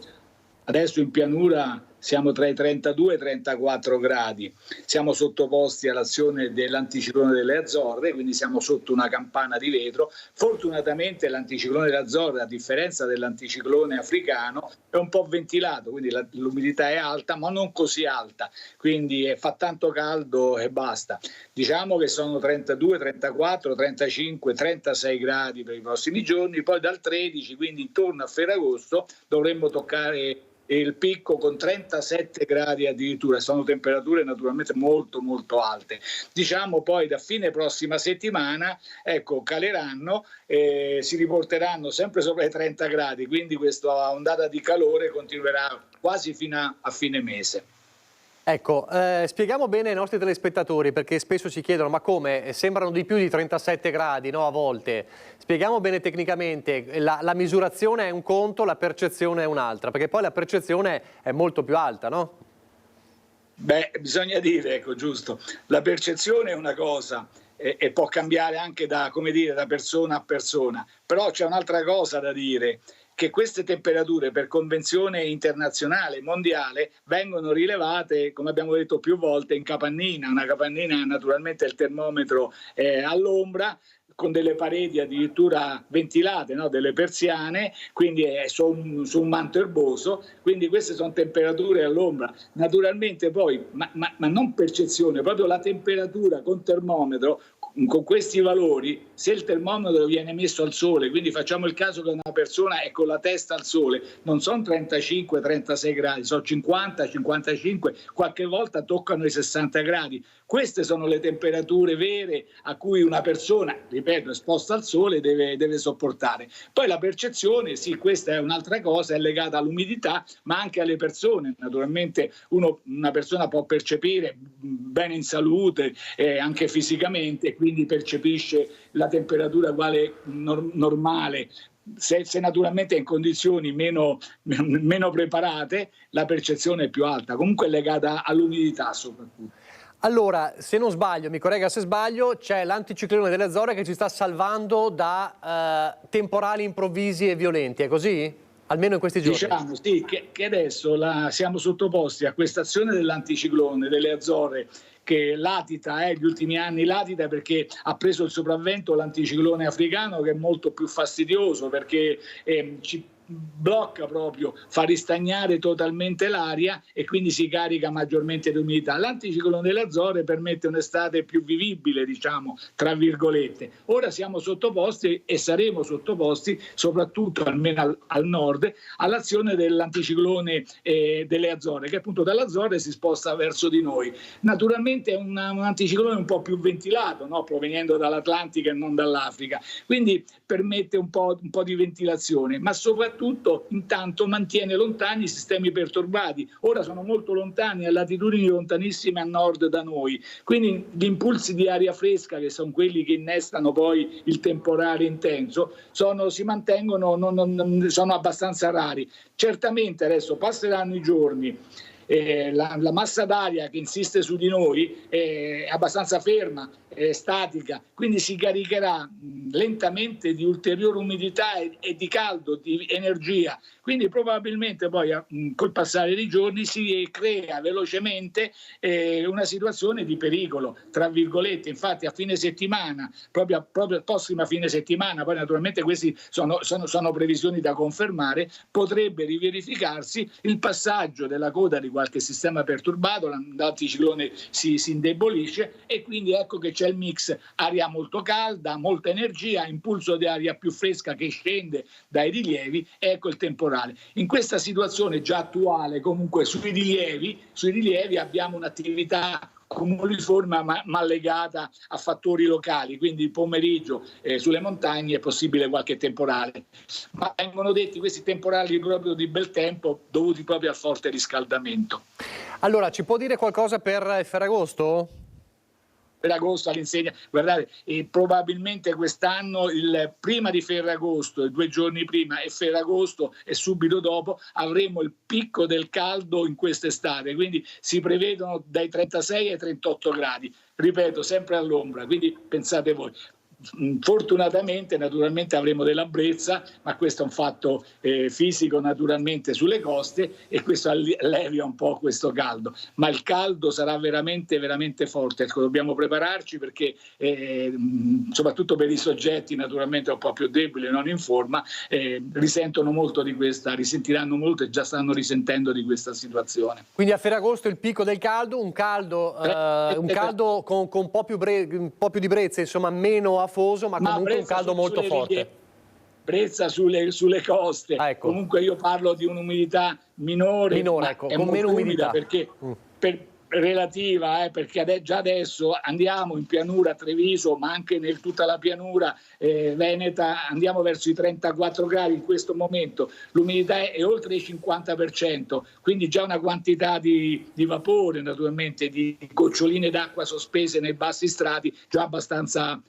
adesso in pianura siamo tra i 32 e i 34 gradi, siamo sottoposti all'azione dell'anticiclone delle Azzorre, quindi siamo sotto una campana di vetro. Fortunatamente l'anticiclone delle Azzorre, a differenza dell'anticiclone africano, è un po' ventilato, quindi l'umidità è alta, ma non così alta, quindi fa tanto caldo e basta. Diciamo che sono 32, 34, 35, 36 gradi per i prossimi giorni, poi dal 13, quindi intorno a Ferragosto, dovremmo toccare il picco con 37 gradi addirittura. Sono temperature naturalmente molto molto alte. Diciamo poi da fine prossima settimana caleranno e si riporteranno sempre sopra i 30 gradi, quindi questa ondata di calore continuerà quasi fino a fine mese. Ecco, spieghiamo bene ai nostri telespettatori, perché spesso si chiedono ma come, sembrano di più di 37 gradi, no, a volte. Spieghiamo bene tecnicamente, la misurazione è un conto, la percezione è un'altra, perché poi la percezione è molto più alta, no? Beh, bisogna dire, giusto, la percezione è una cosa e può cambiare anche da persona a persona, però c'è un'altra cosa da dire, che queste temperature per convenzione internazionale, mondiale, vengono rilevate, come abbiamo detto più volte, in capannina. Una capannina naturalmente il termometro all'ombra, con delle pareti addirittura ventilate, no? Delle persiane, quindi è su un manto erboso, quindi queste sono temperature all'ombra. Naturalmente poi, ma non percezione, proprio la temperatura con termometro, con questi valori, se il termometro viene messo al sole, quindi facciamo il caso che una persona è con la testa al sole, non sono 35-36 gradi, sono 50-55, qualche volta toccano i 60 gradi. Queste sono le temperature vere a cui una persona, ripeto, esposta al sole deve sopportare. Poi la percezione, sì, questa è un'altra cosa, è legata all'umidità, ma anche alle persone. Naturalmente una persona può percepire bene in salute, anche fisicamente, quindi percepisce la temperatura uguale normale. Se naturalmente è in condizioni meno preparate, la percezione è più alta, comunque è legata all'umidità soprattutto. Allora, se non sbaglio, mi corregga se sbaglio, c'è l'anticiclone delle Azzorre che ci sta salvando da temporali improvvisi e violenti, è così? Almeno in questi giorni. Diciamo sì, che adesso siamo sottoposti a questa azione dell'anticiclone delle Azzorre, che latita, gli ultimi anni latita perché ha preso il sopravvento l'anticiclone africano, che è molto più fastidioso perché ci blocca proprio, fa ristagnare totalmente l'aria e quindi si carica maggiormente di umidità. L'anticiclone delle Azzorre permette un'estate più vivibile, diciamo, tra virgolette. Ora siamo sottoposti e saremo sottoposti, soprattutto almeno al nord, all'azione dell'anticiclone delle Azzorre, che appunto dalle Azzorre si sposta verso di noi. Naturalmente è un anticiclone un po' più ventilato, no? Provenendo dall'Atlantica e non dall'Africa, quindi permette un po' di ventilazione, ma soprattutto soprattutto intanto mantiene lontani i sistemi perturbati. Ora sono molto lontani, a latitudini lontanissime a nord da noi, quindi gli impulsi di aria fresca, che sono quelli che innestano poi il temporale intenso, si mantengono, sono abbastanza rari. Certamente adesso passeranno i giorni, la massa d'aria che insiste su di noi è abbastanza ferma, è statica, quindi si caricherà lentamente di ulteriore umidità e di caldo, di energia, quindi probabilmente poi col passare dei giorni si crea velocemente una situazione di pericolo, tra virgolette. Infatti a fine settimana, proprio prossima fine settimana, poi naturalmente queste sono previsioni da confermare, potrebbe riverificarsi il passaggio della coda di qualche sistema perturbato, l'anticiclone si indebolisce e quindi ecco che c'è il mix aria molto calda, molta energia, impulso di aria più fresca che scende dai rilievi, ecco il temporale. In questa situazione già attuale comunque sui rilievi abbiamo un'attività cumuliforme ma legata a fattori locali, quindi il pomeriggio sulle montagne è possibile qualche temporale, ma vengono detti questi temporali proprio di bel tempo dovuti proprio al forte riscaldamento. Allora, ci può dire qualcosa per Ferragosto? Ferragosto all'insegna, guardate, probabilmente quest'anno prima di Ferragosto, 2 giorni prima, e Ferragosto e subito dopo avremo il picco del caldo in quest'estate, quindi si prevedono dai 36 ai 38 gradi, ripeto, sempre all'ombra, quindi pensate voi. Fortunatamente naturalmente avremo della brezza, ma questo è un fatto fisico naturalmente sulle coste e questo allevia un po' questo caldo, ma il caldo sarà veramente veramente forte. Ecco, dobbiamo prepararci perché soprattutto per i soggetti naturalmente un po' più deboli, non in forma, risentiranno molto e già stanno risentendo di questa situazione. Quindi a Ferragosto il picco del caldo, un caldo con un po' più di brezza, insomma meno afoso, ma comunque un caldo molto forte. Brezza sulle coste, ecco. Comunque io parlo di un'umidità minore, ecco, con meno umidità perché relativa, perché già adesso andiamo in pianura a Treviso, ma anche in tutta la pianura veneta, andiamo verso i 34 gradi in questo momento, l'umidità è oltre il 50%, quindi già una quantità di vapore, naturalmente di goccioline d'acqua sospese nei bassi strati già abbastanza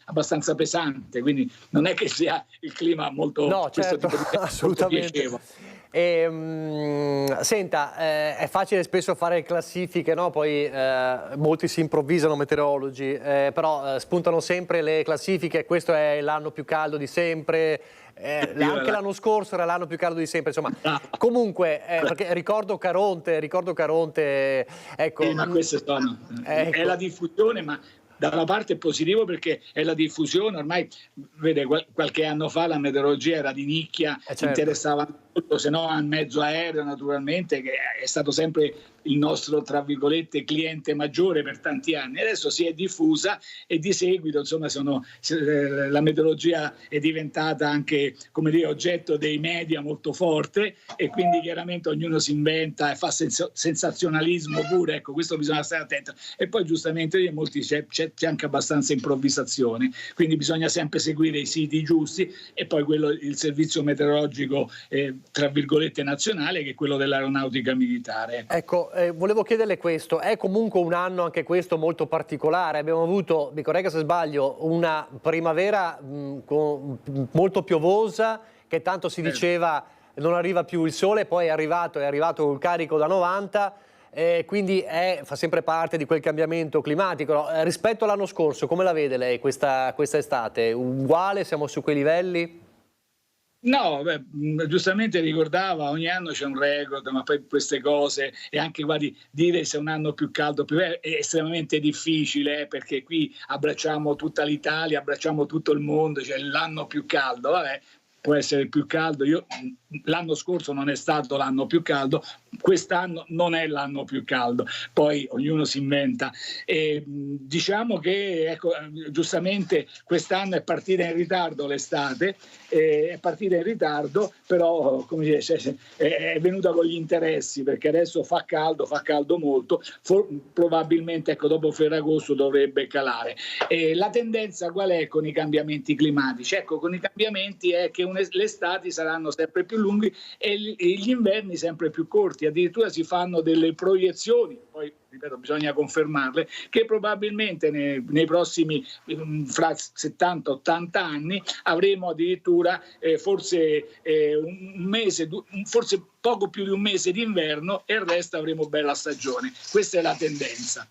pesante, quindi non è che sia il clima molto, no, certo, assolutamente. Senta, è facile spesso fare classifiche, no? Poi molti si improvvisano meteorologi, però spuntano sempre le classifiche, questo è l'anno più caldo di sempre, anche l'anno scorso era l'anno più caldo di sempre, insomma. Comunque, perché ricordo Caronte, ecco. Ma queste sono, è la diffusione, ma da una parte è positivo perché è la diffusione, ormai vede qualche anno fa la meteorologia era di nicchia, certo. Interessava molto, se no al mezzo aereo naturalmente, che è stato sempre il nostro tra virgolette cliente maggiore per tanti anni, adesso si è diffusa e di seguito insomma la meteorologia è diventata anche, come dire, oggetto dei media molto forte e quindi chiaramente ognuno si inventa e fa sensazionalismo pure, ecco, questo bisogna stare attento. E poi giustamente di molti c'è anche abbastanza improvvisazione, quindi bisogna sempre seguire i siti giusti e poi il servizio meteorologico tra virgolette nazionale, che è quello dell'aeronautica militare. Ecco, volevo chiederle questo, è comunque un anno anche questo molto particolare, abbiamo avuto, mi corregga se sbaglio, una primavera molto piovosa, che tanto si diceva non arriva più il sole, poi è arrivato il carico da 90, quindi fa sempre parte di quel cambiamento climatico. Rispetto all'anno scorso, come la vede lei questa estate? Uguale, siamo su quei livelli? No, giustamente ricordava, ogni anno c'è un record, ma poi queste cose, e anche dire se un anno più caldo è estremamente difficile, perché qui abbracciamo tutta l'Italia, abbracciamo tutto il mondo, cioè l'anno più caldo, può essere più caldo. L'anno scorso non è stato l'anno più caldo, quest'anno non è l'anno più caldo, poi ognuno si inventa. Diciamo che, ecco, giustamente quest'anno è partita in ritardo l'estate, è partita in ritardo, però come dice, è venuta con gli interessi, perché adesso fa caldo molto, probabilmente ecco, dopo Ferragosto dovrebbe calare. La tendenza qual è con i cambiamenti climatici? Ecco, con i cambiamenti è che le estati saranno sempre più lunghi e gli inverni sempre più corti, addirittura si fanno delle proiezioni, poi ripeto bisogna confermarle, che probabilmente nei prossimi fra 70-80 anni avremo addirittura forse un mese, forse poco più di un mese d'inverno e il resto avremo bella stagione. Questa è la tendenza.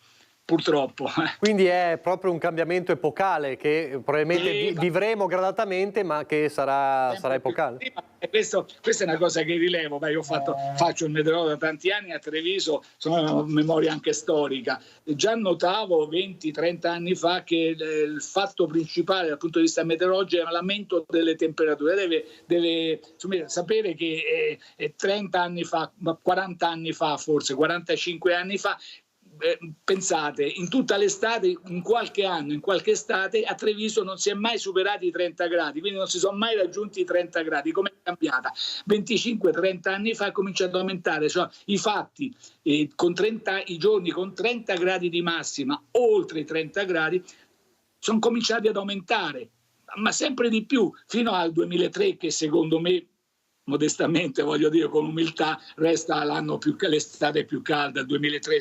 Purtroppo. Quindi è proprio un cambiamento epocale che probabilmente vivremo gradatamente, ma che sarà epocale. Questa è una cosa che rilevo. Io faccio il meteorologo da tanti anni a Treviso, sono una memoria anche storica. Già notavo 20-30 anni fa che il fatto principale dal punto di vista meteorologico è l'aumento delle temperature. Deve sapere che 30 anni fa, 40 anni fa, forse 45 anni fa, pensate, in tutta l'estate, in qualche anno, in qualche estate a Treviso non si è mai superati i 30 gradi, quindi non si sono mai raggiunti i 30 gradi. Come è cambiata? 25-30 anni fa è cominciato ad aumentare, cioè i fatti con 30, i giorni con 30 gradi di massima, oltre i 30 gradi, sono cominciati ad aumentare, ma sempre di più, fino al 2003, che secondo me, modestamente voglio dire con umiltà, resta l'estate più calda. Il 2003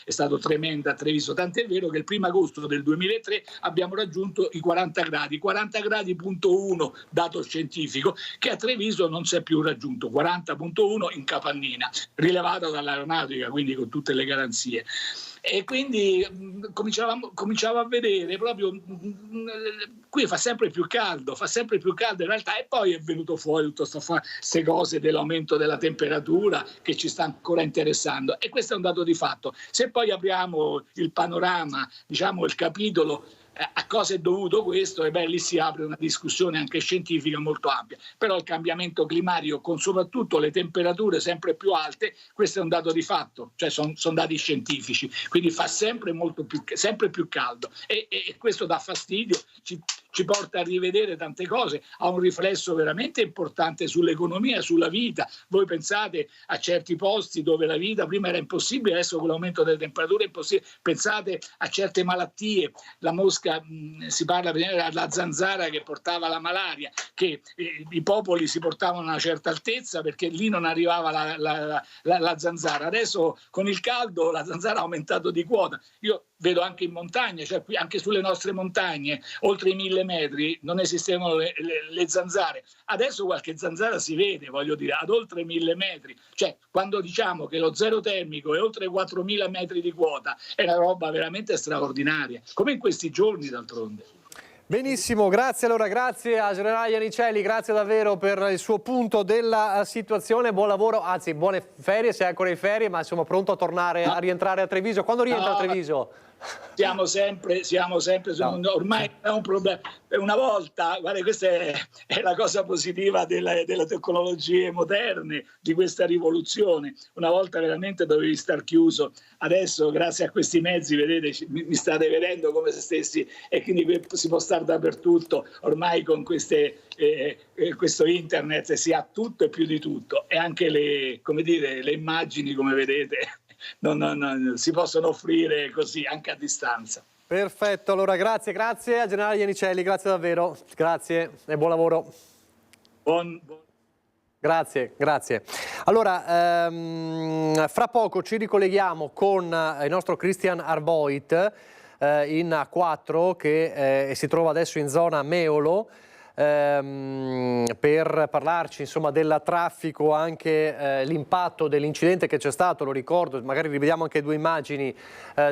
è stato tremenda a Treviso, tant'è vero che il 1° agosto del 2003 abbiamo raggiunto i 40 gradi, 40 gradi.1 dato scientifico, che a Treviso non si è più raggiunto, 40.1 in capannina, rilevato dall'aeronautica, quindi con tutte le garanzie. E quindi cominciavo a vedere proprio qui fa sempre più caldo in realtà, e poi è venuto fuori tutto queste cose dell'aumento della temperatura che ci sta ancora interessando, e questo è un dato di fatto. Se poi apriamo il panorama, diciamo il capitolo a cosa è dovuto questo, e lì si apre una discussione anche scientifica molto ampia. Però il cambiamento climatico, con soprattutto le temperature sempre più alte, questo è un dato di fatto, cioè sono dati scientifici, quindi fa sempre più caldo, e questo dà fastidio, ci porta a rivedere tante cose, ha un riflesso veramente importante sull'economia, sulla vita. Voi pensate a certi posti dove la vita prima era impossibile, adesso con l'aumento delle temperature è impossibile. Pensate a certe malattie, la mosca, si parla della zanzara che portava la malaria, che i popoli si portavano a una certa altezza perché lì non arrivava la zanzara. Adesso con il caldo la zanzara ha aumentato di quota. Io vedo anche in montagna, cioè qui anche sulle nostre montagne, oltre i 1000 metri non esistevano le zanzare. Adesso qualche zanzara si vede, voglio dire, ad oltre 1000 metri. Cioè, quando diciamo che lo zero termico è oltre 4000 metri di quota, è una roba veramente straordinaria, come in questi giorni d'altronde. Benissimo, grazie grazie a Generale Iannicelli, grazie davvero per il suo punto della situazione, buon lavoro, anzi buone ferie, se è ancora in ferie, ma insomma pronto a tornare, a rientrare a Treviso. Quando rientra a Treviso? Siamo sempre ormai è un problema. Una volta, guarda, questa è la cosa positiva delle tecnologie moderne, di questa rivoluzione. Una volta veramente dovevi star chiuso, adesso grazie a questi mezzi, vedete, mi state vedendo come se stessi, e quindi si può stare dappertutto. Ormai con questo internet si ha tutto e più di tutto, e anche le immagini, come vedete, non si possono offrire così anche a distanza. Perfetto, allora grazie a Generale Iannicelli, grazie davvero, grazie e buon lavoro. Grazie. Allora, fra poco ci ricolleghiamo con il nostro Christian Arboit in A4 che si trova adesso in zona Meolo, per parlarci insomma del traffico, anche l'impatto dell'incidente che c'è stato, lo ricordo, magari rivediamo anche 2 immagini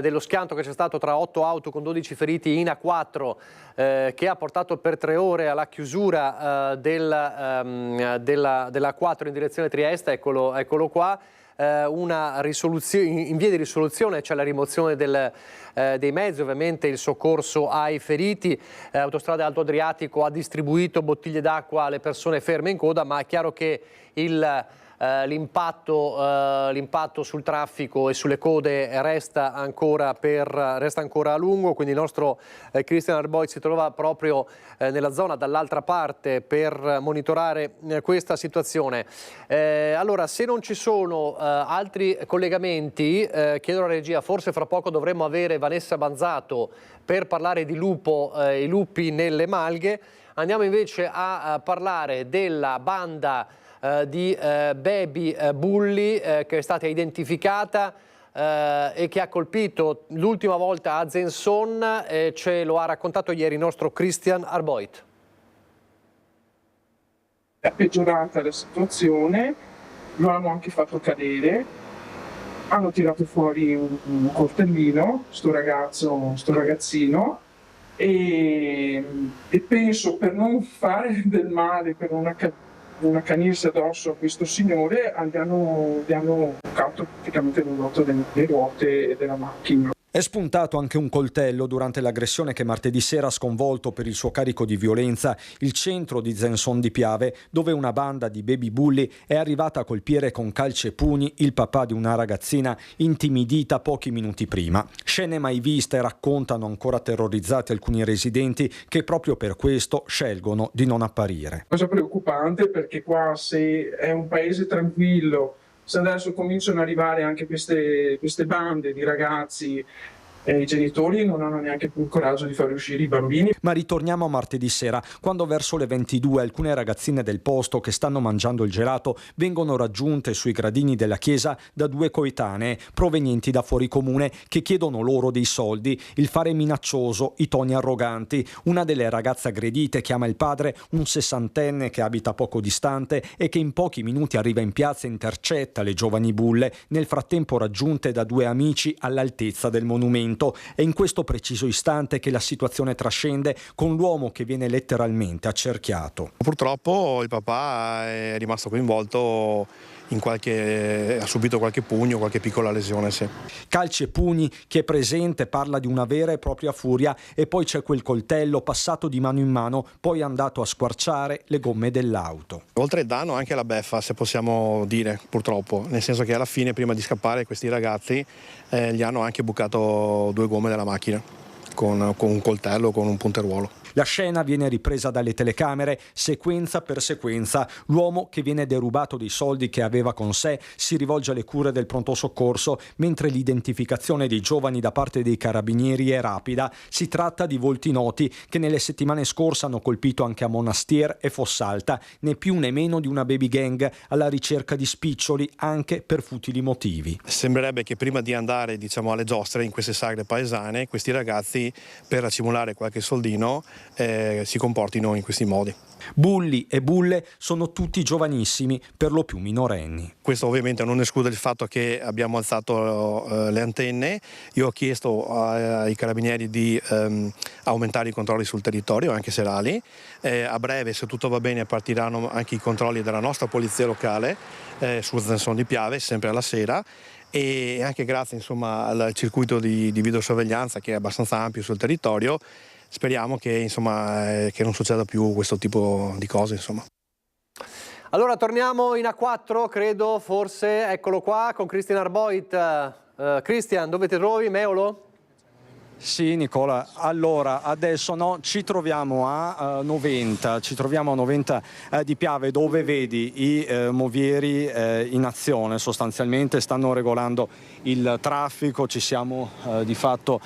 dello schianto che c'è stato tra 8 auto con 12 feriti in A4 che ha portato per 3 ore alla chiusura della A4 in direzione Trieste, eccolo qua. Una risoluzione, in via di risoluzione, c'è la rimozione dei mezzi, ovviamente il soccorso ai feriti. Autostrada Alto Adriatico ha distribuito bottiglie d'acqua alle persone ferme in coda, ma è chiaro che il l'impatto sul traffico e sulle code resta ancora a lungo, quindi il nostro Christian Arboit si trova proprio nella zona dall'altra parte per monitorare questa situazione. Allora, se non ci sono altri collegamenti, chiedo alla regia, forse fra poco dovremmo avere Vanessa Banzato per parlare di i lupi nelle malghe. Andiamo invece a parlare della banda di baby bulli che è stata identificata e che ha colpito l'ultima volta a Zenzon, ce lo ha raccontato ieri il nostro Christian Arboit. È peggiorata la situazione, lo hanno anche fatto cadere, hanno tirato fuori un coltellino, sto ragazzino, e penso, per non fare del male, per non accanirsi addosso a questo signore, gli hanno bucato praticamente le ruote della macchina. È spuntato anche un coltello durante l'aggressione che martedì sera ha sconvolto per il suo carico di violenza il centro di Zenzon di Piave, dove una banda di baby bulli è arrivata a colpire con calci e pugni il papà di una ragazzina intimidita pochi minuti prima. Scene mai viste, raccontano ancora terrorizzati alcuni residenti che proprio per questo scelgono di non apparire. Cosa preoccupante, perché qua, se è un paese tranquillo, se adesso cominciano ad arrivare anche queste bande di ragazzi, i genitori non hanno neanche più il coraggio di far uscire i bambini. Ma ritorniamo a martedì sera, quando verso le 22 alcune ragazzine del posto che stanno mangiando il gelato vengono raggiunte sui gradini della chiesa da due coetanee provenienti da fuori comune che chiedono loro dei soldi, il fare minaccioso, i toni arroganti. Una delle ragazze aggredite chiama il padre, un 60enne che abita poco distante e che in pochi minuti arriva in piazza e intercetta le giovani bulle, nel frattempo raggiunte da due amici all'altezza del monumento. È in questo preciso istante che la situazione trascende, con l'uomo che viene letteralmente accerchiato. Purtroppo il papà è rimasto coinvolto ha subito qualche pugno, qualche piccola lesione. Sì. Calci e pugni, chi è presente parla di una vera e propria furia, e poi c'è quel coltello passato di mano in mano, poi andato a squarciare le gomme dell'auto. Oltre al danno anche la beffa, se possiamo dire, purtroppo, nel senso che alla fine, prima di scappare, questi ragazzi gli hanno anche bucato due gomme della macchina con un coltello, con un punteruolo. La scena viene ripresa dalle telecamere, sequenza per sequenza. L'uomo che viene derubato dei soldi che aveva con sé si rivolge alle cure del pronto soccorso, mentre l'identificazione dei giovani da parte dei carabinieri è rapida. Si tratta di volti noti che nelle settimane scorse hanno colpito anche a Monastier e Fossalta, né più né meno di una baby gang alla ricerca di spiccioli anche per futili motivi. Sembrerebbe che prima di andare, alle giostre in queste sagre paesane, questi ragazzi, per accumulare qualche soldino, si comportino in questi modi. Bulli e bulle sono tutti giovanissimi, per lo più minorenni. Questo ovviamente non esclude il fatto che abbiamo alzato le antenne. Io ho chiesto ai carabinieri di aumentare i controlli sul territorio, anche serali. A breve, se tutto va bene, partiranno anche i controlli della nostra polizia locale su Zenzon di Piave, sempre alla sera. E anche grazie al circuito di videosorveglianza, che è abbastanza ampio sul territorio, speriamo che non succeda più questo tipo di cose. Allora torniamo in A4, credo, forse, eccolo qua, con Christian Arboit. Christian, dove ti trovi? Meolo? Sì, Nicola, allora adesso ci troviamo a 90, di Piave, dove vedi i movieri in azione, sostanzialmente stanno regolando il traffico, ci siamo di fatto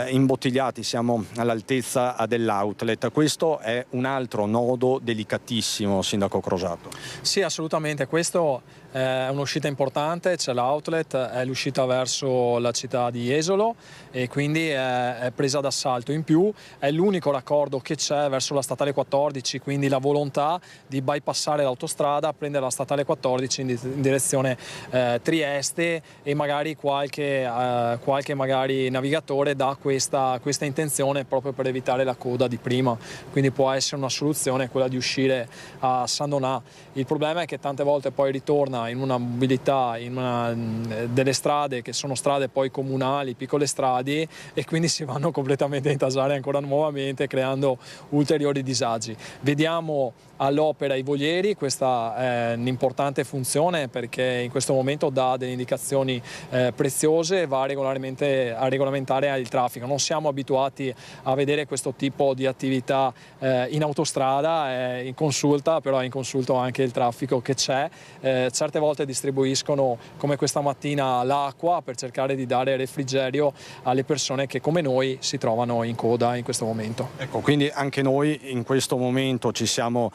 imbottigliati, siamo all'altezza dell'outlet. Questo è un altro nodo delicatissimo, Sindaco Crosato. Sì, assolutamente, questo è un'uscita importante, c'è l'outlet, è l'uscita verso la città di Jesolo e quindi è presa d'assalto. In più è l'unico raccordo che c'è verso la statale 14, quindi la volontà di bypassare l'autostrada, prendere la statale 14 in direzione Trieste, e magari qualche magari navigatore dà questa intenzione proprio per evitare la coda di prima, quindi può essere una soluzione quella di uscire a San Donà. Il problema è che tante volte poi ritorna in una mobilità delle strade che sono strade poi comunali, piccole strade, e quindi quindi si vanno completamente a intasare ancora nuovamente, creando ulteriori disagi. Vediamo all'opera i volieri, questa è un'importante funzione perché in questo momento dà delle indicazioni preziose e va a regolamentare il traffico. Non siamo abituati a vedere questo tipo di attività in autostrada, è in consulta, però è in consulto anche il traffico che c'è. Certe volte distribuiscono, come questa mattina, l'acqua per cercare di dare refrigerio alle persone che come noi si trovano in coda in questo momento. Ecco, quindi anche noi in questo momento ci siamo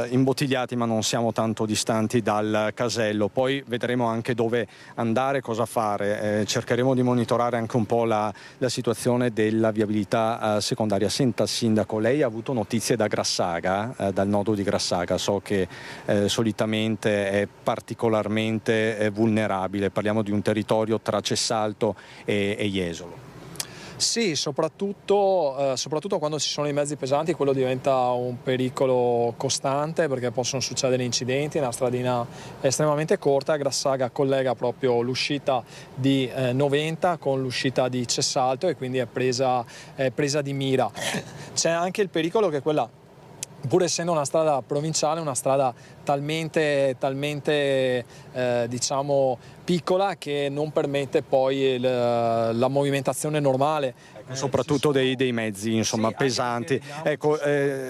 imbottigliati, ma non siamo tanto distanti dal casello. Poi vedremo anche dove andare, cosa fare. Cercheremo di monitorare anche un po' la situazione della viabilità secondaria. Senta, Sindaco, lei ha avuto notizie da Grassaga, dal nodo di Grassaga. So che solitamente è particolarmente vulnerabile. Parliamo di un territorio tra Cessalto e Jesolo. Sì, soprattutto quando ci sono i mezzi pesanti quello diventa un pericolo costante perché possono succedere incidenti. È una stradina estremamente corta. Grassaga collega proprio l'uscita di Noventa con l'uscita di Cessalto e quindi è presa di mira. C'è anche il pericolo che quella, pur essendo una strada provinciale, una strada talmente diciamo piccola che non permette poi la movimentazione normale. Soprattutto dei mezzi, insomma, sì, pesanti. Ecco,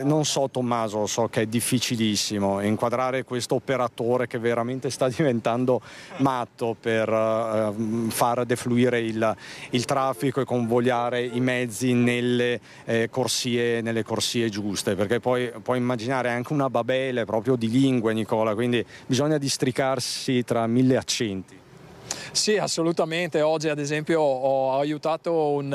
non so, Tommaso, so che è difficilissimo inquadrare questo operatore che veramente sta diventando matto per far defluire il traffico e convogliare i mezzi nelle corsie giuste, perché poi puoi immaginare anche una babele proprio di lingue, Nicola, quindi bisogna districarsi tra 1000 accenti. Sì, assolutamente. Oggi ad esempio ho aiutato un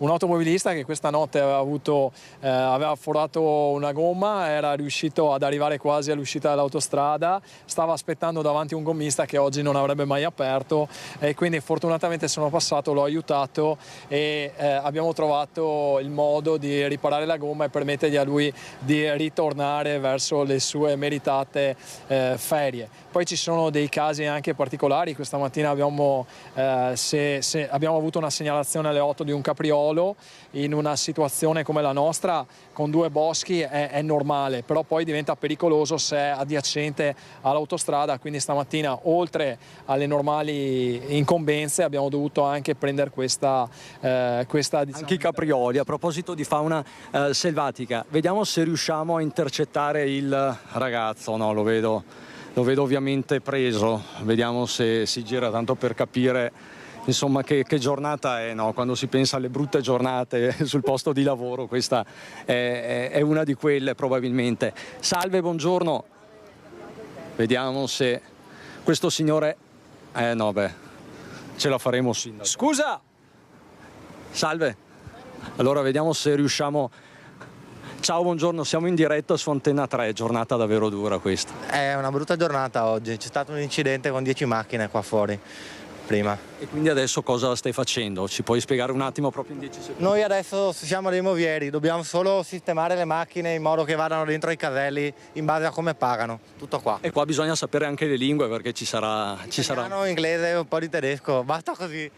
automobilista che questa notte aveva forato una gomma, era riuscito ad arrivare quasi all'uscita dell'autostrada, stava aspettando davanti un gommista che oggi non avrebbe mai aperto e quindi fortunatamente sono passato, l'ho aiutato e abbiamo trovato il modo di riparare la gomma e permettergli a lui di ritornare verso le sue meritate ferie. Poi ci sono dei casi anche particolari. Questa mattina abbiamo avuto una segnalazione alle 8 di un capriolo. In una situazione come la nostra con 2 boschi è normale, però poi diventa pericoloso se è adiacente all'autostrada, quindi stamattina oltre alle normali incombenze abbiamo dovuto anche prendere questa diciamo, anche i caprioli. A proposito di fauna selvatica, vediamo se riusciamo a intercettare il ragazzo. No, lo vedo ovviamente preso, vediamo se si gira, tanto per capire insomma che giornata è, no? Quando si pensa alle brutte giornate sul posto di lavoro, questa è una di quelle probabilmente. Salve, buongiorno, vediamo se questo signore ce la faremo, Sindaco. Scusa! Salve, allora vediamo se riusciamo. Ciao, buongiorno, siamo in diretta su Antenna 3, giornata davvero dura questa. È una brutta giornata oggi, c'è stato un incidente con 10 macchine qua fuori prima. E quindi adesso cosa stai facendo? Ci puoi spiegare un attimo proprio in 10 secondi? Noi adesso siamo dei movieri, dobbiamo solo sistemare le macchine in modo che vadano dentro i caselli in base a come pagano, tutto qua. E qua bisogna sapere anche le lingue perché ci sarà... Italiano, inglese e un po' di tedesco, basta così.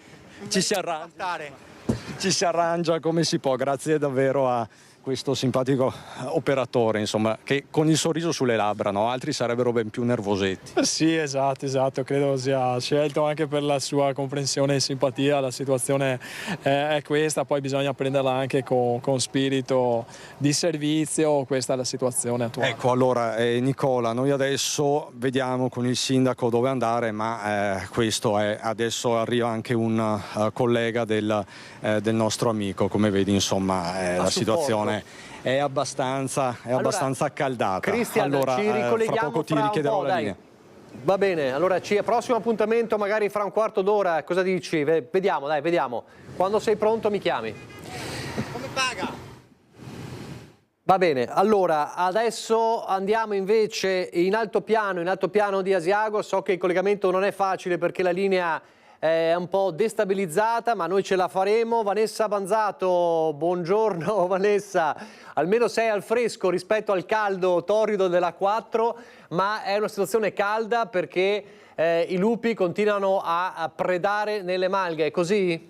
Ci si arrangia come si può, grazie davvero a questo simpatico operatore, insomma, che con il sorriso sulle labbra, no? Altri sarebbero ben più nervosetti. Sì, esatto, credo sia scelto anche per la sua comprensione e simpatia. La situazione è questa, poi bisogna prenderla anche con spirito di servizio. Questa è la situazione attuale. Ecco, allora Nicola, noi adesso vediamo con il sindaco dove andare, ma questo è, adesso arriva anche un collega del nostro amico, come vedi, insomma, la situazione è abbastanza accaldata. Cristian, allora, ci ricolleghiamo fra poco ti richiederò la linea. Va bene, allora prossimo appuntamento magari fra un quarto d'ora, cosa dici? Vediamo. Quando sei pronto mi chiami. Come paga? Va bene, allora adesso andiamo invece in altopiano di Asiago. So che il collegamento non è facile perché la linea è un po' destabilizzata, ma noi ce la faremo. Vanessa Banzato, buongiorno Vanessa, almeno sei al fresco rispetto al caldo torrido della 4, ma è una situazione calda perché i lupi continuano a predare nelle malghe, è così?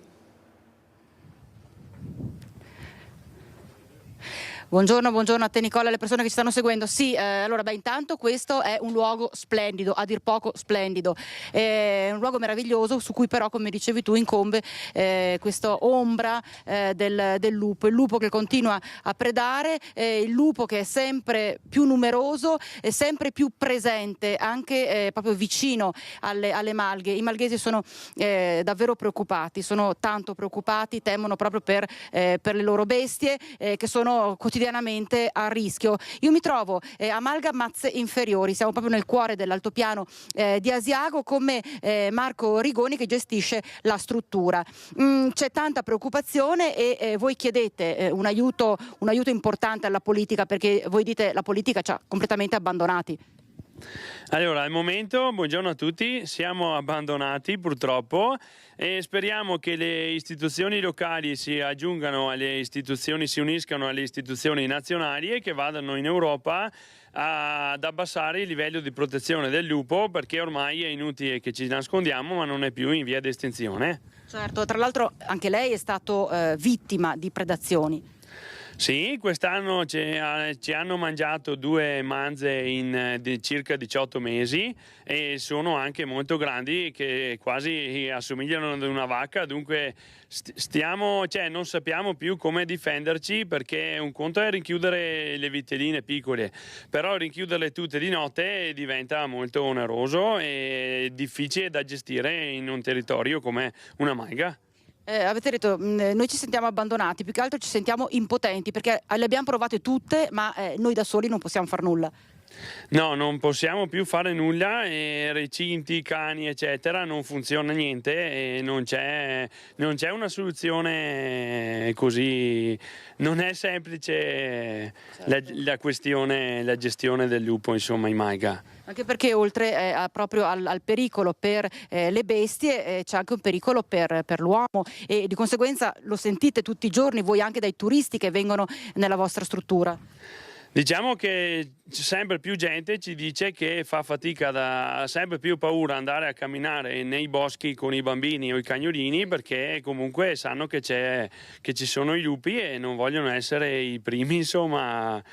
Buongiorno a te Nicola e alle persone che ci stanno seguendo. Sì, allora intanto questo è un luogo splendido, a dir poco splendido, è un luogo meraviglioso su cui però, come dicevi tu, incombe questa ombra del lupo, il lupo che continua a predare, il lupo che è sempre più numeroso e sempre più presente anche proprio vicino alle malghe. I malghesi sono davvero preoccupati, sono tanto preoccupati, temono proprio per le loro bestie che sono quotidianamente a rischio. Io mi trovo a Malga Mazze Inferiori, siamo proprio nel cuore dell'altopiano di Asiago con me Marco Rigoni che gestisce la struttura. C'è tanta preoccupazione e voi chiedete un aiuto importante alla politica, perché voi dite la politica ci ha completamente abbandonati. Allora, al momento, buongiorno a tutti, siamo abbandonati purtroppo e speriamo che le istituzioni locali si aggiungano alle istituzioni, si uniscano alle istituzioni nazionali e che vadano in Europa ad abbassare il livello di protezione del lupo, perché ormai è inutile che ci nascondiamo, ma non è più in via di estinzione. Certo, tra l'altro anche lei è stato vittima di predazioni. Sì, quest'anno ci hanno mangiato 2 manze in circa 18 mesi e sono anche molto grandi, che quasi assomigliano ad una vacca, dunque non sappiamo più come difenderci, perché un conto è rinchiudere le vitelline piccole, però rinchiuderle tutte di notte diventa molto oneroso e difficile da gestire in un territorio come una malga. Avete detto, noi ci sentiamo abbandonati, più che altro ci sentiamo impotenti, perché le abbiamo provate tutte, ma noi da soli non possiamo far nulla. No, non possiamo più fare nulla, e recinti, cani eccetera, non funziona niente e non c'è una soluzione così, non è semplice. Certo. La gestione del lupo, insomma, in Malga. Anche perché oltre proprio al pericolo per le bestie c'è anche un pericolo per l'uomo, e di conseguenza lo sentite tutti i giorni voi anche dai turisti che vengono nella vostra struttura. Diciamo che sempre più gente ci dice che fa fatica, ha sempre più paura andare a camminare nei boschi con i bambini o i cagnolini, perché comunque sanno che ci sono i lupi e non vogliono essere i primi, insomma,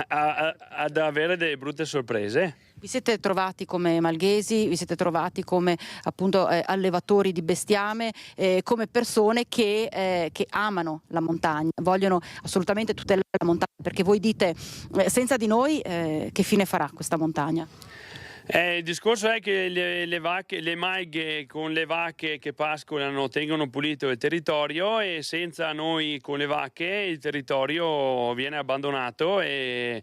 ad avere delle brutte sorprese. Vi siete trovati come malghesi, vi siete trovati come appunto allevatori di bestiame, come persone che amano la montagna, vogliono assolutamente tutelare la montagna, perché voi dite senza di noi che fine farà questa montagna? Il discorso è che le malghe con le vacche che pascolano tengono pulito il territorio, e senza noi con le vacche il territorio viene abbandonato e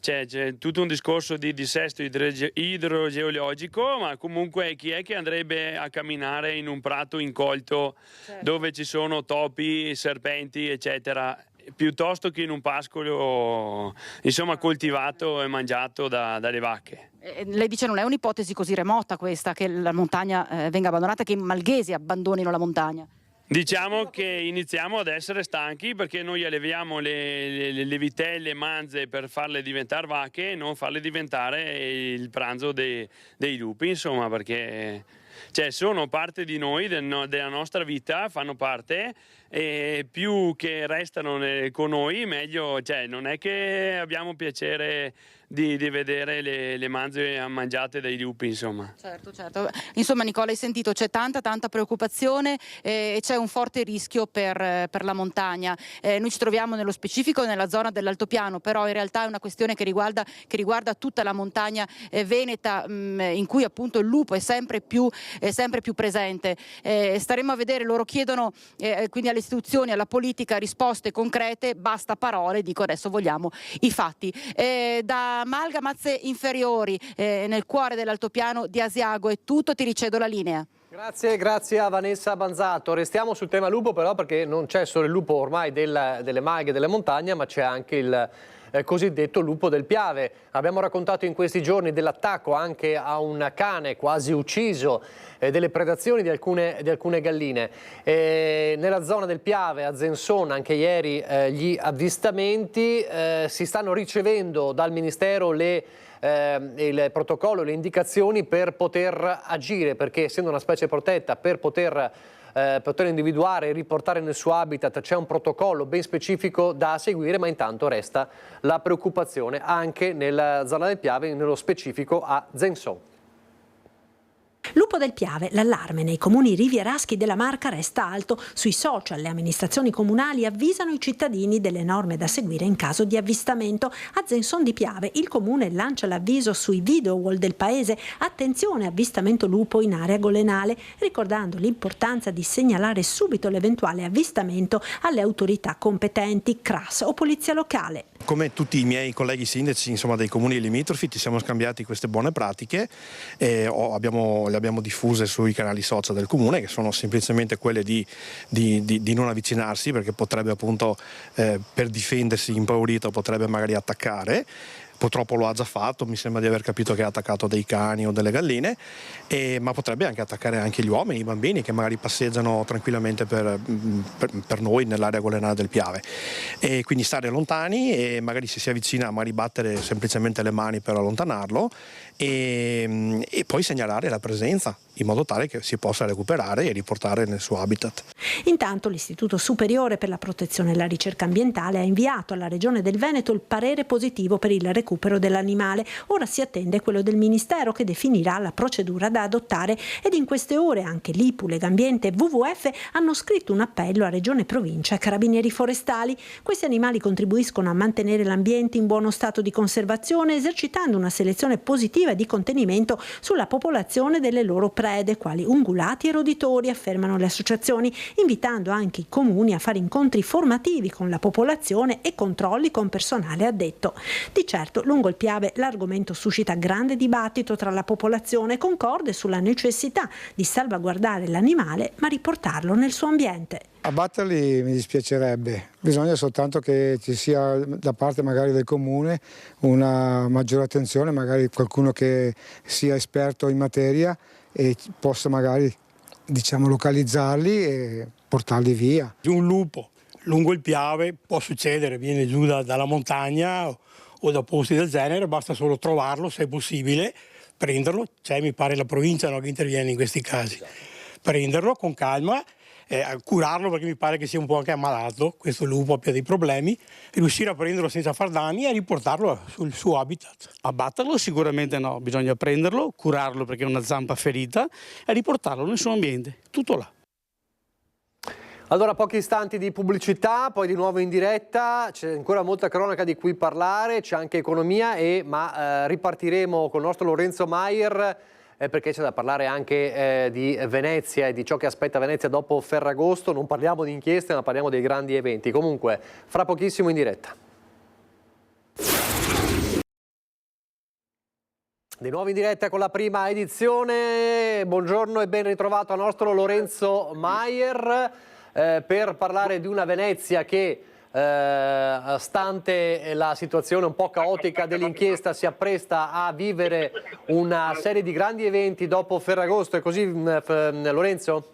c'è tutto un discorso di dissesto idrogeologico, ma comunque chi è che andrebbe a camminare in un prato incolto, certo, dove ci sono topi, serpenti eccetera, piuttosto che in un pascolo, insomma, coltivato e mangiato dalle vacche. Lei dice non è un'ipotesi così remota questa, che la montagna venga abbandonata, che i malghesi abbandonino la montagna? Diciamo che iniziamo ad essere stanchi, perché noi alleviamo le vitelle manze per farle diventare vacche e non farle diventare il pranzo dei lupi, insomma, perché sono parte di noi, della nostra vita, fanno parte, e più che restano con noi meglio, non è che abbiamo piacere di vedere le manze mangiate dai lupi, insomma. Certo. Insomma, Nicola, hai sentito, c'è tanta preoccupazione e c'è un forte rischio per la montagna. Noi ci troviamo nello specifico nella zona dell'altopiano, però in realtà è una questione che riguarda tutta la montagna veneta, in cui appunto il lupo è sempre più presente. Staremo a vedere, loro chiedono quindi alle istituzioni, alla politica, risposte concrete, basta parole, dico adesso vogliamo i fatti. Da Malga Mazze Inferiori, nel cuore dell'altopiano di Asiago è tutto, ti ricedo la linea. Grazie a Vanessa Banzato. Restiamo sul tema lupo però, perché non c'è solo il lupo ormai delle malghe delle montagne, ma c'è anche il cosiddetto lupo del Piave. Abbiamo raccontato in questi giorni dell'attacco anche a un cane quasi ucciso, delle predazioni di alcune galline. Nella zona del Piave, a Zensona, anche ieri gli avvistamenti. Si stanno ricevendo dal Ministero il protocollo, le indicazioni per poter agire, perché essendo una specie protetta, per poter poter individuare e riportare nel suo habitat. C'è un protocollo ben specifico da seguire, ma intanto resta la preoccupazione anche nella zona del Piave, nello specifico a Zensò. Lupo del Piave, l'allarme nei comuni rivieraschi della Marca resta alto. Sui social le amministrazioni comunali avvisano i cittadini delle norme da seguire in caso di avvistamento. A Zenson di Piave il comune lancia l'avviso sui video wall del paese: attenzione, avvistamento lupo in area golenale, ricordando l'importanza di segnalare subito l'eventuale avvistamento alle autorità competenti, CRAS o polizia locale. Come tutti i miei colleghi sindaci, insomma, dei comuni limitrofi, ci siamo scambiati queste buone pratiche e le abbiamo diffuse sui canali social del comune, che sono semplicemente quelle di non avvicinarsi, perché potrebbe appunto per difendersi impaurito potrebbe magari attaccare. Purtroppo lo ha già fatto, mi sembra di aver capito che ha attaccato dei cani o delle galline, ma potrebbe anche attaccare anche gli uomini, i bambini che magari passeggiano tranquillamente per noi nell'area golenale del Piave. E quindi stare lontani e magari se si avvicina magari battere semplicemente le mani per allontanarlo e poi segnalare la presenza in modo tale che si possa recuperare e riportare nel suo habitat. Intanto l'Istituto Superiore per la Protezione e la Ricerca Ambientale ha inviato alla Regione del Veneto il parere positivo per il recupero dell'animale. Ora si attende quello del Ministero, che definirà la procedura da adottare, ed in queste ore anche l'IPU, Legambiente e WWF hanno scritto un appello a Regione, Provincia e Carabinieri Forestali. Questi animali contribuiscono a mantenere l'ambiente in buono stato di conservazione, esercitando una selezione positiva e di contenimento sulla popolazione delle loro prede, quali ungulati e roditori, affermano le associazioni, invitando anche i comuni a fare incontri formativi con la popolazione e controlli con personale addetto. Di certo, lungo il Piave l'argomento suscita grande dibattito tra la popolazione, concorde sulla necessità di salvaguardare l'animale ma riportarlo nel suo ambiente. Abbatterli mi dispiacerebbe, bisogna soltanto che ci sia da parte magari del comune una maggiore attenzione, magari qualcuno che sia esperto in materia e possa magari localizzarli e portarli via. Un lupo lungo il Piave può succedere, viene giù dalla montagna o da posti del genere, basta solo trovarlo se è possibile, prenderlo, mi pare la provincia che interviene in questi casi, prenderlo con calma, curarlo perché mi pare che sia un po' anche ammalato, questo lupo abbia dei problemi, riuscire a prenderlo senza far danni e riportarlo sul suo habitat. Abbatterlo sicuramente no, bisogna prenderlo, curarlo perché è una zampa ferita e riportarlo nel suo ambiente, tutto là. Allora, pochi istanti di pubblicità, poi di nuovo in diretta, c'è ancora molta cronaca di cui parlare, c'è anche economia, ma ripartiremo con il nostro Lorenzo Maier, perché c'è da parlare anche di Venezia e di ciò che aspetta Venezia dopo Ferragosto. Non parliamo di inchieste, ma parliamo dei grandi eventi. Comunque, fra pochissimo in diretta. Di nuovo in diretta con la prima edizione. Buongiorno e ben ritrovato al nostro Lorenzo Maier per parlare di una Venezia che, stante la situazione un po' caotica dell'inchiesta, si appresta a vivere una serie di grandi eventi dopo Ferragosto. È così, Lorenzo?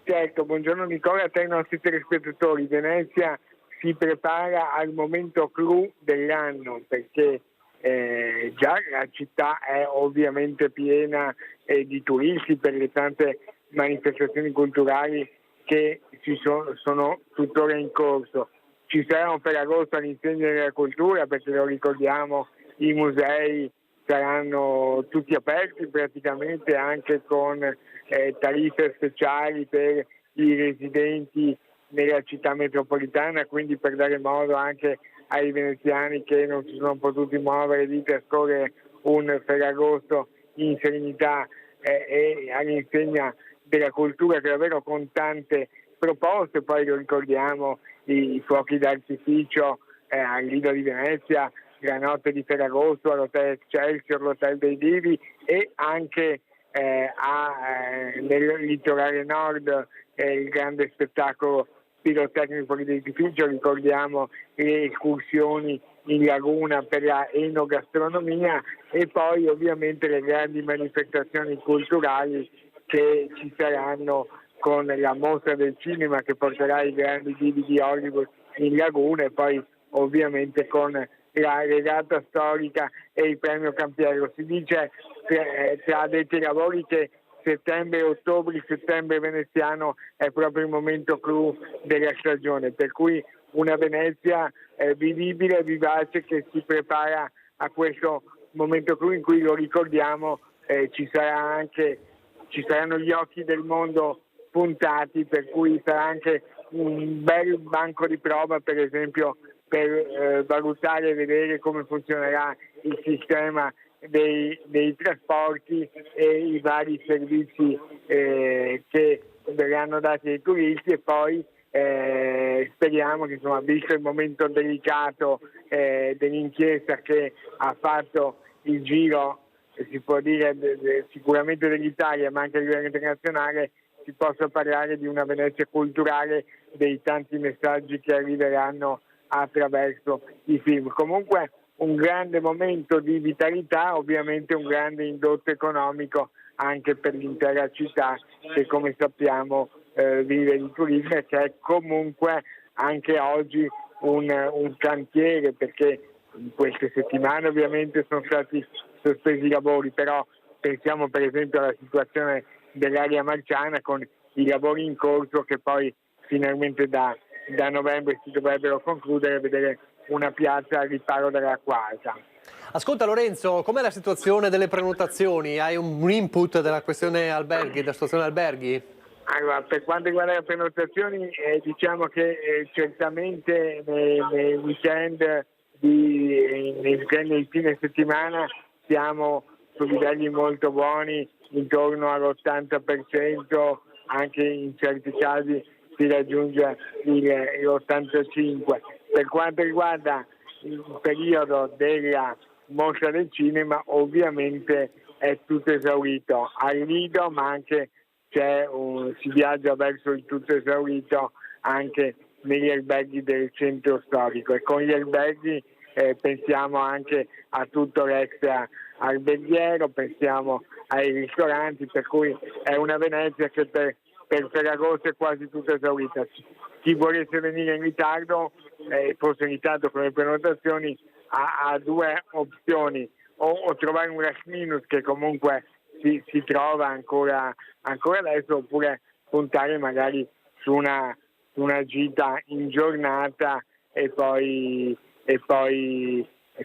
Certo, buongiorno Nicola, a te e ai nostri telespettatori. Venezia si prepara al momento clou dell'anno, perché già la città è ovviamente piena di turisti per le tante manifestazioni culturali che sono tuttora in corso. Ci sarà un Ferragosto all'insegna della cultura, perché lo ricordiamo, i musei saranno tutti aperti praticamente, anche con tariffe speciali per i residenti nella città metropolitana, quindi per dare modo anche ai veneziani che non si sono potuti muovere di trascorrere un Ferragosto in serenità e all'insegna della cultura, che davvero con tante proposte. Poi lo ricordiamo, i fuochi d'artificio al Lido di Venezia, la notte di Ferragosto all'Hotel Excelsior, l'Hotel dei Divi, e anche nel litorale nord il grande spettacolo pirotecnico di edificio. Ricordiamo le escursioni in laguna per la enogastronomia e poi ovviamente le grandi manifestazioni culturali che ci saranno, con la mostra del cinema che porterà i grandi divi di Hollywood in laguna, e poi ovviamente con la regata storica e il premio Campiello. Si dice tra addetti ai lavori che settembre veneziano è proprio il momento clou della stagione, per cui una Venezia vivibile, vivace, che si prepara a questo momento clou in cui, lo ricordiamo, ci saranno gli occhi del mondo puntati, per cui sarà anche un bel banco di prova, per esempio, per valutare e vedere come funzionerà il sistema dei trasporti e i vari servizi che verranno dati ai turisti, e poi speriamo che, insomma, visto il momento delicato dell'inchiesta che ha fatto il giro, si può dire sicuramente dell'Italia, ma anche a livello internazionale, si possa parlare di una Venezia culturale, dei tanti messaggi che arriveranno attraverso i film. Comunque un grande momento di vitalità, ovviamente un grande indotto economico anche per l'intera città, che, come sappiamo, vive di turismo, e che è comunque anche oggi un cantiere, perché in queste settimane ovviamente sono stati sospesi i lavori, però pensiamo per esempio alla situazione dell'area marciana, con i lavori in corso che poi finalmente da novembre si dovrebbero concludere, vedere una piazza al riparo dell'acquata. Ascolta Lorenzo, com'è la situazione delle prenotazioni? Hai un input della questione alberghi, della situazione alberghi? Allora, per quanto riguarda le prenotazioni, diciamo che certamente nei weekend nei fine settimana siamo su livelli molto buoni, intorno all'80%, anche in certi casi si raggiunge l'85%. Per quanto riguarda il periodo della mostra del cinema, ovviamente è tutto esaurito al Lido, ma anche si viaggia verso il tutto esaurito anche negli alberghi del centro storico, e con gli alberghi pensiamo anche a tutto l'extra alberghiero, pensiamo ai ristoranti, per cui è una Venezia che per Ferragosto è quasi tutta esaurita. Chi volesse venire in ritardo, fosse in ritardo con le prenotazioni, ha due opzioni: o trovare un last minute, che comunque si trova ancora adesso, oppure puntare magari su una gita in giornata e poi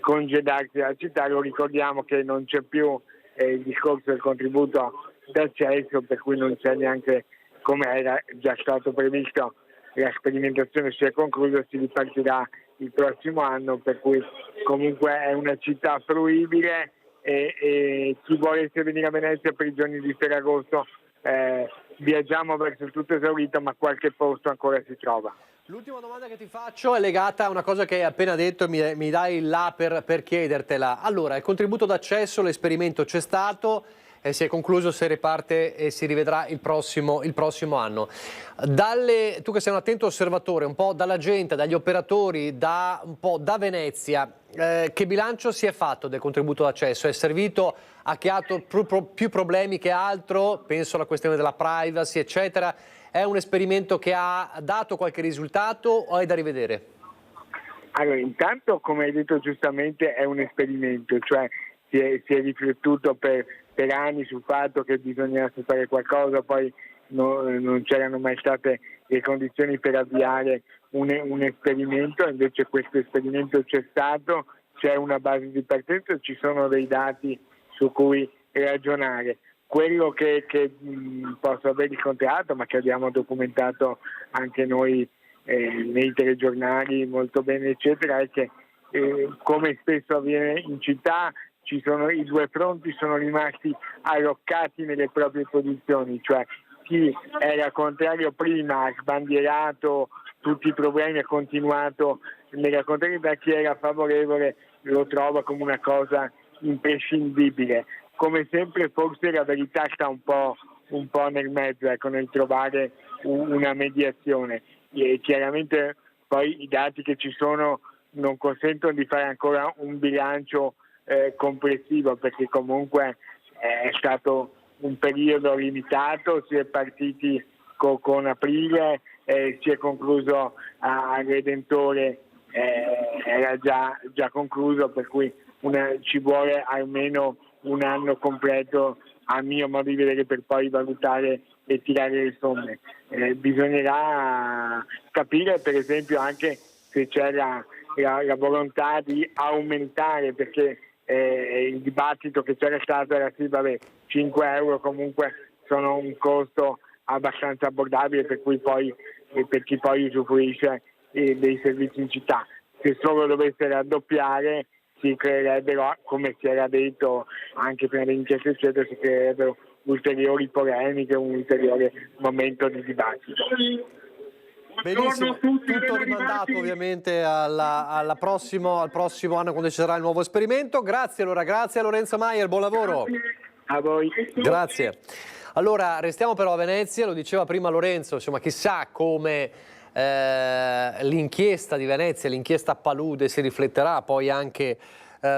congedarsi dalla città. Lo ricordiamo che non c'è più il discorso del contributo d'accesso, per cui non c'è neanche, come era già stato previsto, la sperimentazione si è conclusa, si ripartirà il prossimo anno, per cui comunque è una città fruibile, e chi volesse venire a Venezia per i giorni di Ferragosto, viaggiamo verso il tutto esaurito, ma qualche posto ancora si trova. L'ultima domanda che ti faccio è legata a una cosa che hai appena detto, e mi dai il là per chiedertela. Allora, il contributo d'accesso, l'esperimento c'è stato, si è concluso, si riparte e si rivedrà il prossimo anno. Tu che sei un attento osservatore, un po' dalla gente, dagli operatori, un po' da Venezia, che bilancio si è fatto del contributo d'accesso? È servito a chi ha più problemi che altro? Penso alla questione della privacy, eccetera. È un esperimento che ha dato qualche risultato o è da rivedere? Allora, intanto, come hai detto giustamente, è un esperimento, cioè si è riflettuto per anni sul fatto che bisognasse fare qualcosa, poi non c'erano mai state le condizioni per avviare un esperimento. Invece questo esperimento c'è stato, c'è una base di partenza, ci sono dei dati su cui ragionare. Quello che posso aver riscontrato, ma che abbiamo documentato anche noi nei telegiornali molto bene, eccetera, è che come spesso avviene in città, i due fronti sono rimasti arroccati nelle proprie posizioni, cioè chi era contrario prima ha sbandierato tutti i problemi, ha continuato nella contrarietà, chi era favorevole lo trova come una cosa imprescindibile. Come sempre forse la verità sta un po' nel mezzo, nel trovare una mediazione. E chiaramente poi i dati che ci sono non consentono di fare ancora un bilancio complessivo, perché comunque è stato un periodo limitato, si è partiti con aprile, si è concluso a Redentore, era già concluso, per cui ci vuole almeno un anno completo a mio modo di vedere, per poi valutare e tirare le somme. Bisognerà capire per esempio anche se c'è la volontà di aumentare, perché il dibattito che c'era stato era sì, vabbè, 5 euro comunque sono un costo abbastanza abbordabile per chi poi usufruisce dei servizi in città. Se solo dovesse raddoppiare si creerebbero, come si era detto anche prima dell'inchiesta eccetera, si creerebbero ulteriori polemiche, un ulteriore momento di dibattito. Benissimo, tutto rimandato ovviamente al prossimo anno, quando ci sarà il nuovo esperimento. Grazie a Lorenzo Maier, buon lavoro. A voi. Grazie. Allora, restiamo però a Venezia, lo diceva prima Lorenzo, insomma, chissà come l'inchiesta di Venezia, l'inchiesta Palude si rifletterà poi anche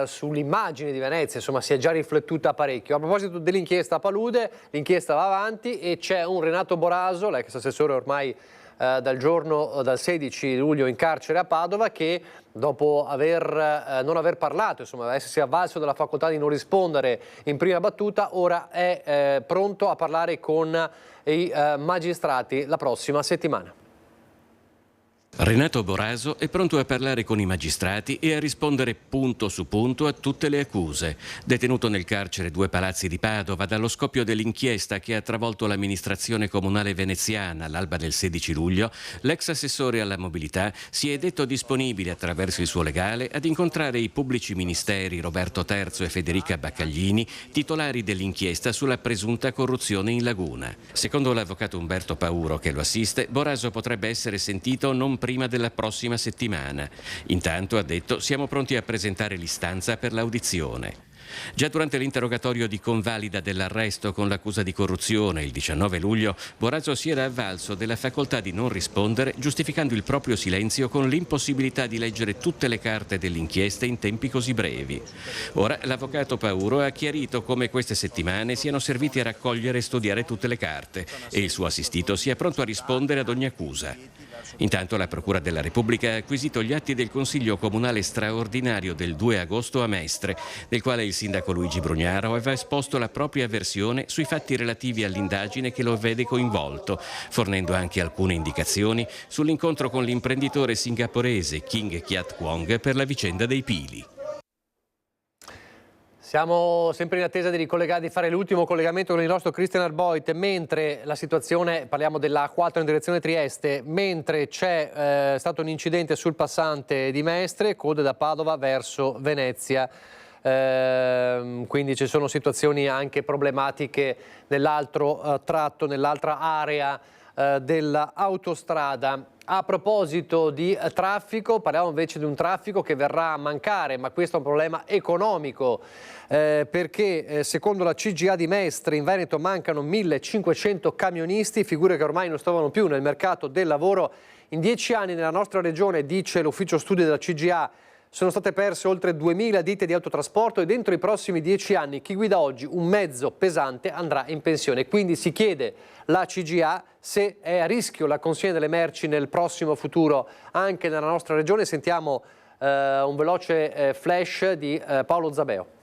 sull'immagine di Venezia, insomma si è già riflettuta parecchio. A proposito dell'inchiesta Palude, l'inchiesta va avanti e c'è un Renato Boraso, l'ex assessore ormai dal 16 luglio in carcere a Padova, che dopo non aver parlato, insomma essersi avvalso della facoltà di non rispondere in prima battuta, ora è pronto a parlare con i magistrati la prossima settimana. Renato Boraso è pronto a parlare con i magistrati e a rispondere punto su punto a tutte le accuse. Detenuto nel carcere Due Palazzi di Padova dallo scoppio dell'inchiesta che ha travolto l'amministrazione comunale veneziana all'alba del 16 luglio, l'ex assessore alla mobilità si è detto disponibile attraverso il suo legale ad incontrare i pubblici ministeri Roberto Terzo e Federica Baccaglini, titolari dell'inchiesta sulla presunta corruzione in Laguna. Secondo l'avvocato Umberto Pauro che lo assiste, Boraso potrebbe essere sentito non prima della prossima settimana. Intanto, ha detto, siamo pronti a presentare l'istanza per l'audizione. Già durante l'interrogatorio di convalida dell'arresto con l'accusa di corruzione il 19 luglio, Boraso si era avvalso della facoltà di non rispondere, giustificando il proprio silenzio con l'impossibilità di leggere tutte le carte dell'inchiesta in tempi così brevi. Ora l'avvocato Pauro ha chiarito come queste settimane siano serviti a raccogliere e studiare tutte le carte e il suo assistito sia pronto a rispondere ad ogni accusa. Intanto la Procura della Repubblica ha acquisito gli atti del Consiglio Comunale straordinario del 2 agosto a Mestre, nel quale il sindaco Luigi Brugnaro aveva esposto la propria versione sui fatti relativi all'indagine che lo vede coinvolto, fornendo anche alcune indicazioni sull'incontro con l'imprenditore singaporese King Kiat Kwong per la vicenda dei pili. Siamo sempre in attesa di fare l'ultimo collegamento con il nostro Christian Arboit, mentre la situazione, parliamo della A4 in direzione Trieste, mentre c'è stato un incidente sul passante di Mestre, code da Padova verso Venezia. Quindi ci sono situazioni anche problematiche nell'altro tratto, nell'altra area dell'autostrada. A proposito di traffico, parliamo invece di un traffico che verrà a mancare, ma questo è un problema economico, perché secondo la CGA di Mestre in Veneto mancano 1500 camionisti, figure che ormai non stavano più nel mercato del lavoro. In 10 anni nella nostra regione, dice l'ufficio studi della CGA, sono state perse oltre 2000 ditte di autotrasporto e dentro i prossimi 10 anni chi guida oggi un mezzo pesante andrà in pensione. Quindi si chiede la CGA se è a rischio la consegna delle merci nel prossimo futuro anche nella nostra regione. Sentiamo un veloce flash di Paolo Zabeo.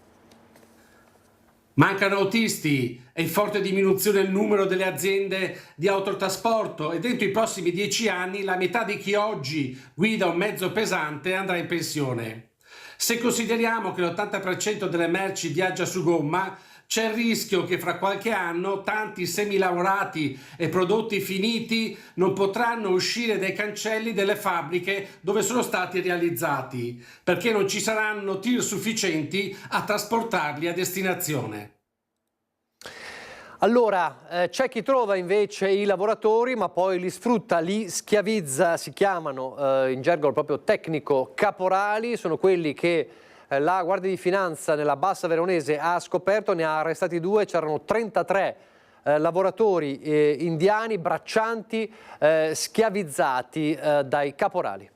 Mancano autisti e in forte diminuzione il numero delle aziende di autotrasporto e dentro i prossimi 10 anni la metà di chi oggi guida un mezzo pesante andrà in pensione. Se consideriamo che l'80% delle merci viaggia su gomma, c'è il rischio che fra qualche anno tanti semilavorati e prodotti finiti non potranno uscire dai cancelli delle fabbriche dove sono stati realizzati, perché non ci saranno tir sufficienti a trasportarli a destinazione. Allora, c'è chi trova invece i lavoratori ma poi li sfrutta, li schiavizza, si chiamano in gergo proprio tecnico caporali, sono quelli che la Guardia di Finanza nella Bassa Veronese ha scoperto, ne ha arrestati 2, c'erano 33 lavoratori indiani, braccianti, schiavizzati dai caporali.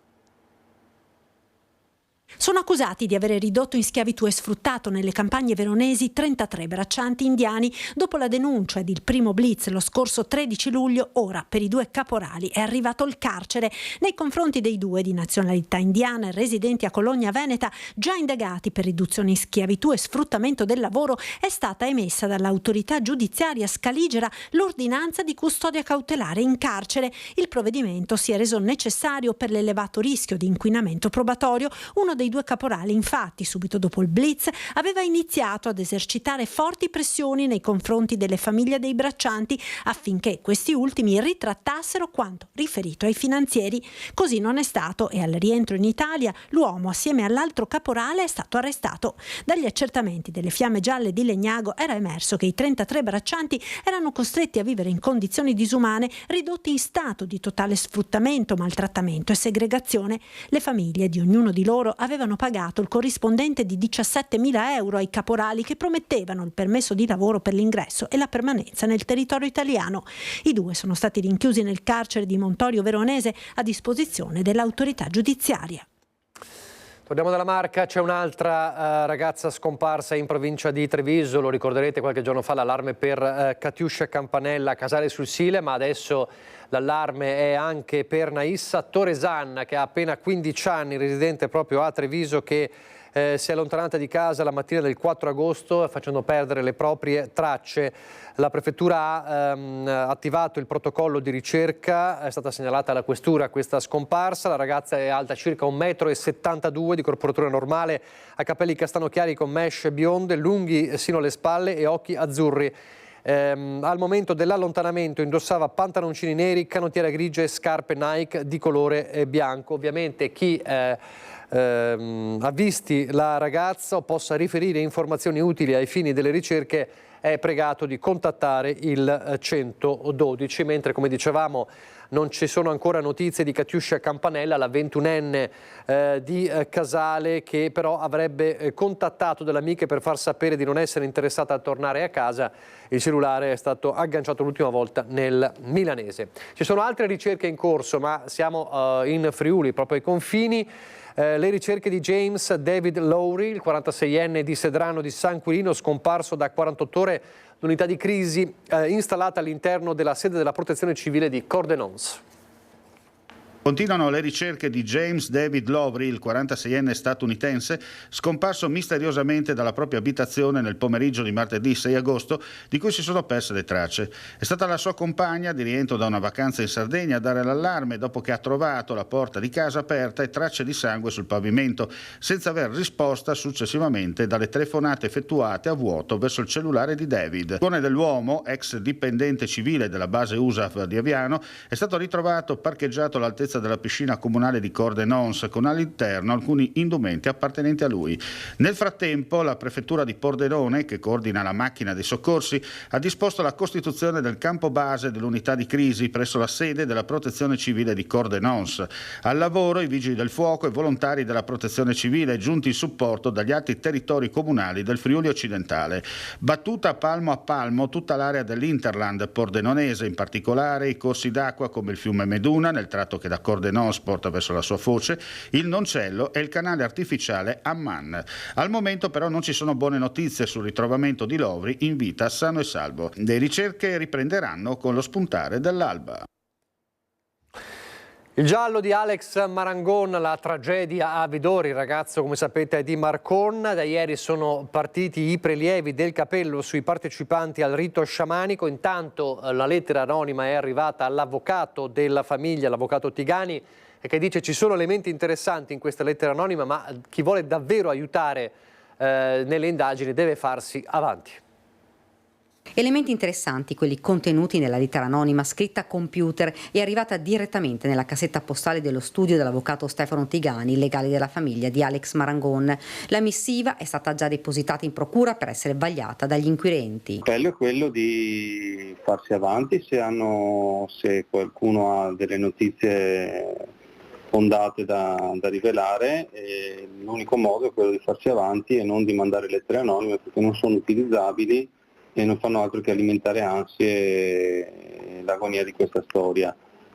Sono accusati di avere ridotto in schiavitù e sfruttato nelle campagne veronesi 33 braccianti indiani. Dopo la denuncia ed il primo blitz lo scorso 13 luglio, ora per i 2 caporali è arrivato il carcere. Nei confronti dei 2 di nazionalità indiana e residenti a Cologna Veneta, già indagati per riduzione in schiavitù e sfruttamento del lavoro, è stata emessa dall'autorità giudiziaria scaligera l'ordinanza di custodia cautelare in carcere. Il provvedimento si è reso necessario per l'elevato rischio di inquinamento probatorio. Uno dei 2 caporali, infatti, subito dopo il blitz, aveva iniziato ad esercitare forti pressioni nei confronti delle famiglie dei braccianti affinché questi ultimi ritrattassero quanto riferito ai finanzieri. Così non è stato e al rientro in Italia l'uomo, assieme all'altro caporale, è stato arrestato. Dagli accertamenti delle Fiamme Gialle di Legnago era emerso che i 33 braccianti erano costretti a vivere in condizioni disumane, ridotti in stato di totale sfruttamento, maltrattamento e segregazione. Le famiglie di ognuno di loro avevano pagato il corrispondente di 17.000 euro ai caporali che promettevano il permesso di lavoro per l'ingresso e la permanenza nel territorio italiano. I 2 sono stati rinchiusi nel carcere di Montorio Veronese a disposizione dell'autorità giudiziaria. Torniamo dalla Marca, c'è un'altra ragazza scomparsa in provincia di Treviso, lo ricorderete qualche giorno fa l'allarme per Catiuscia Campanella a Casale sul Sile, ma adesso l'allarme è anche per Naissa Toresanna, che ha appena 15 anni, residente proprio a Treviso, che si è allontanata di casa la mattina del 4 agosto facendo perdere le proprie tracce. La prefettura ha attivato il protocollo di ricerca, è stata segnalata alla questura questa scomparsa. La ragazza è alta circa 1,72 m, di corporatura normale, ha capelli castano chiari con mesh bionde, lunghi sino alle spalle e occhi azzurri. Al momento dell'allontanamento indossava pantaloncini neri, canottiera grigia e scarpe Nike di colore bianco. Ovviamente chi avvisti la ragazza o possa riferire informazioni utili ai fini delle ricerche è pregato di contattare il 112, mentre, come dicevamo, non ci sono ancora notizie di Catiuscia Campanella, la 21enne di Casale, che però avrebbe contattato delle amiche per far sapere di non essere interessata a tornare a casa. Il cellulare è stato agganciato l'ultima volta nel milanese. Ci sono altre ricerche in corso, ma siamo in Friuli, proprio ai confini. Le ricerche di James David Lowry, il 46enne di Sedrano di San Quirino, scomparso da 48 ore, l'unità di crisi installata all'interno della sede della Protezione Civile di Cordenons. Continuano le ricerche di James David Lowry, il 46enne statunitense, scomparso misteriosamente dalla propria abitazione nel pomeriggio di martedì 6 agosto, di cui si sono perse le tracce. È stata la sua compagna, di rientro da una vacanza in Sardegna, a dare l'allarme dopo che ha trovato la porta di casa aperta e tracce di sangue sul pavimento, senza aver risposta successivamente dalle telefonate effettuate a vuoto verso il cellulare di David. Il buone dell'uomo, ex dipendente civile della base USAF di Aviano, è stato ritrovato parcheggiato all'altezza della piscina comunale di Cordenons, con all'interno alcuni indumenti appartenenti a lui. Nel frattempo la prefettura di Pordenone, che coordina la macchina dei soccorsi, ha disposto la costituzione del campo base dell'unità di crisi presso la sede della Protezione Civile di Cordenons. Al lavoro i vigili del fuoco e volontari della Protezione Civile, giunti in supporto dagli altri territori comunali del Friuli occidentale. Battuta palmo a palmo tutta l'area dell'Interland pordenonese, in particolare i corsi d'acqua come il fiume Meduna nel tratto che da Cordenons porta verso la sua foce, il Noncello e il canale artificiale Amman. Al momento però non ci sono buone notizie sul ritrovamento di Lowry in vita sano e salvo. Le ricerche riprenderanno con lo spuntare dell'alba. Il giallo di Alex Marangon, la tragedia a Vidori, il ragazzo, come sapete, è di Marcon. Da ieri sono partiti i prelievi del capello sui partecipanti al rito sciamanico. Intanto la lettera anonima è arrivata all'avvocato della famiglia, l'avvocato Tigani, che dice ci sono elementi interessanti in questa lettera anonima, ma chi vuole davvero aiutare nelle indagini deve farsi avanti. Elementi interessanti, quelli contenuti nella lettera anonima scritta a computer e arrivata direttamente nella cassetta postale dello studio dell'avvocato Stefano Tigani, legale della famiglia di Alex Marangon. La missiva è stata già depositata in procura per essere vagliata dagli inquirenti. L'appello è quello di farsi avanti se qualcuno ha delle notizie fondate da rivelare, e l'unico modo è quello di farsi avanti e non di mandare lettere anonime, perché non sono utilizzabili e non fanno altro che alimentare ansie e l'agonia di questa storia.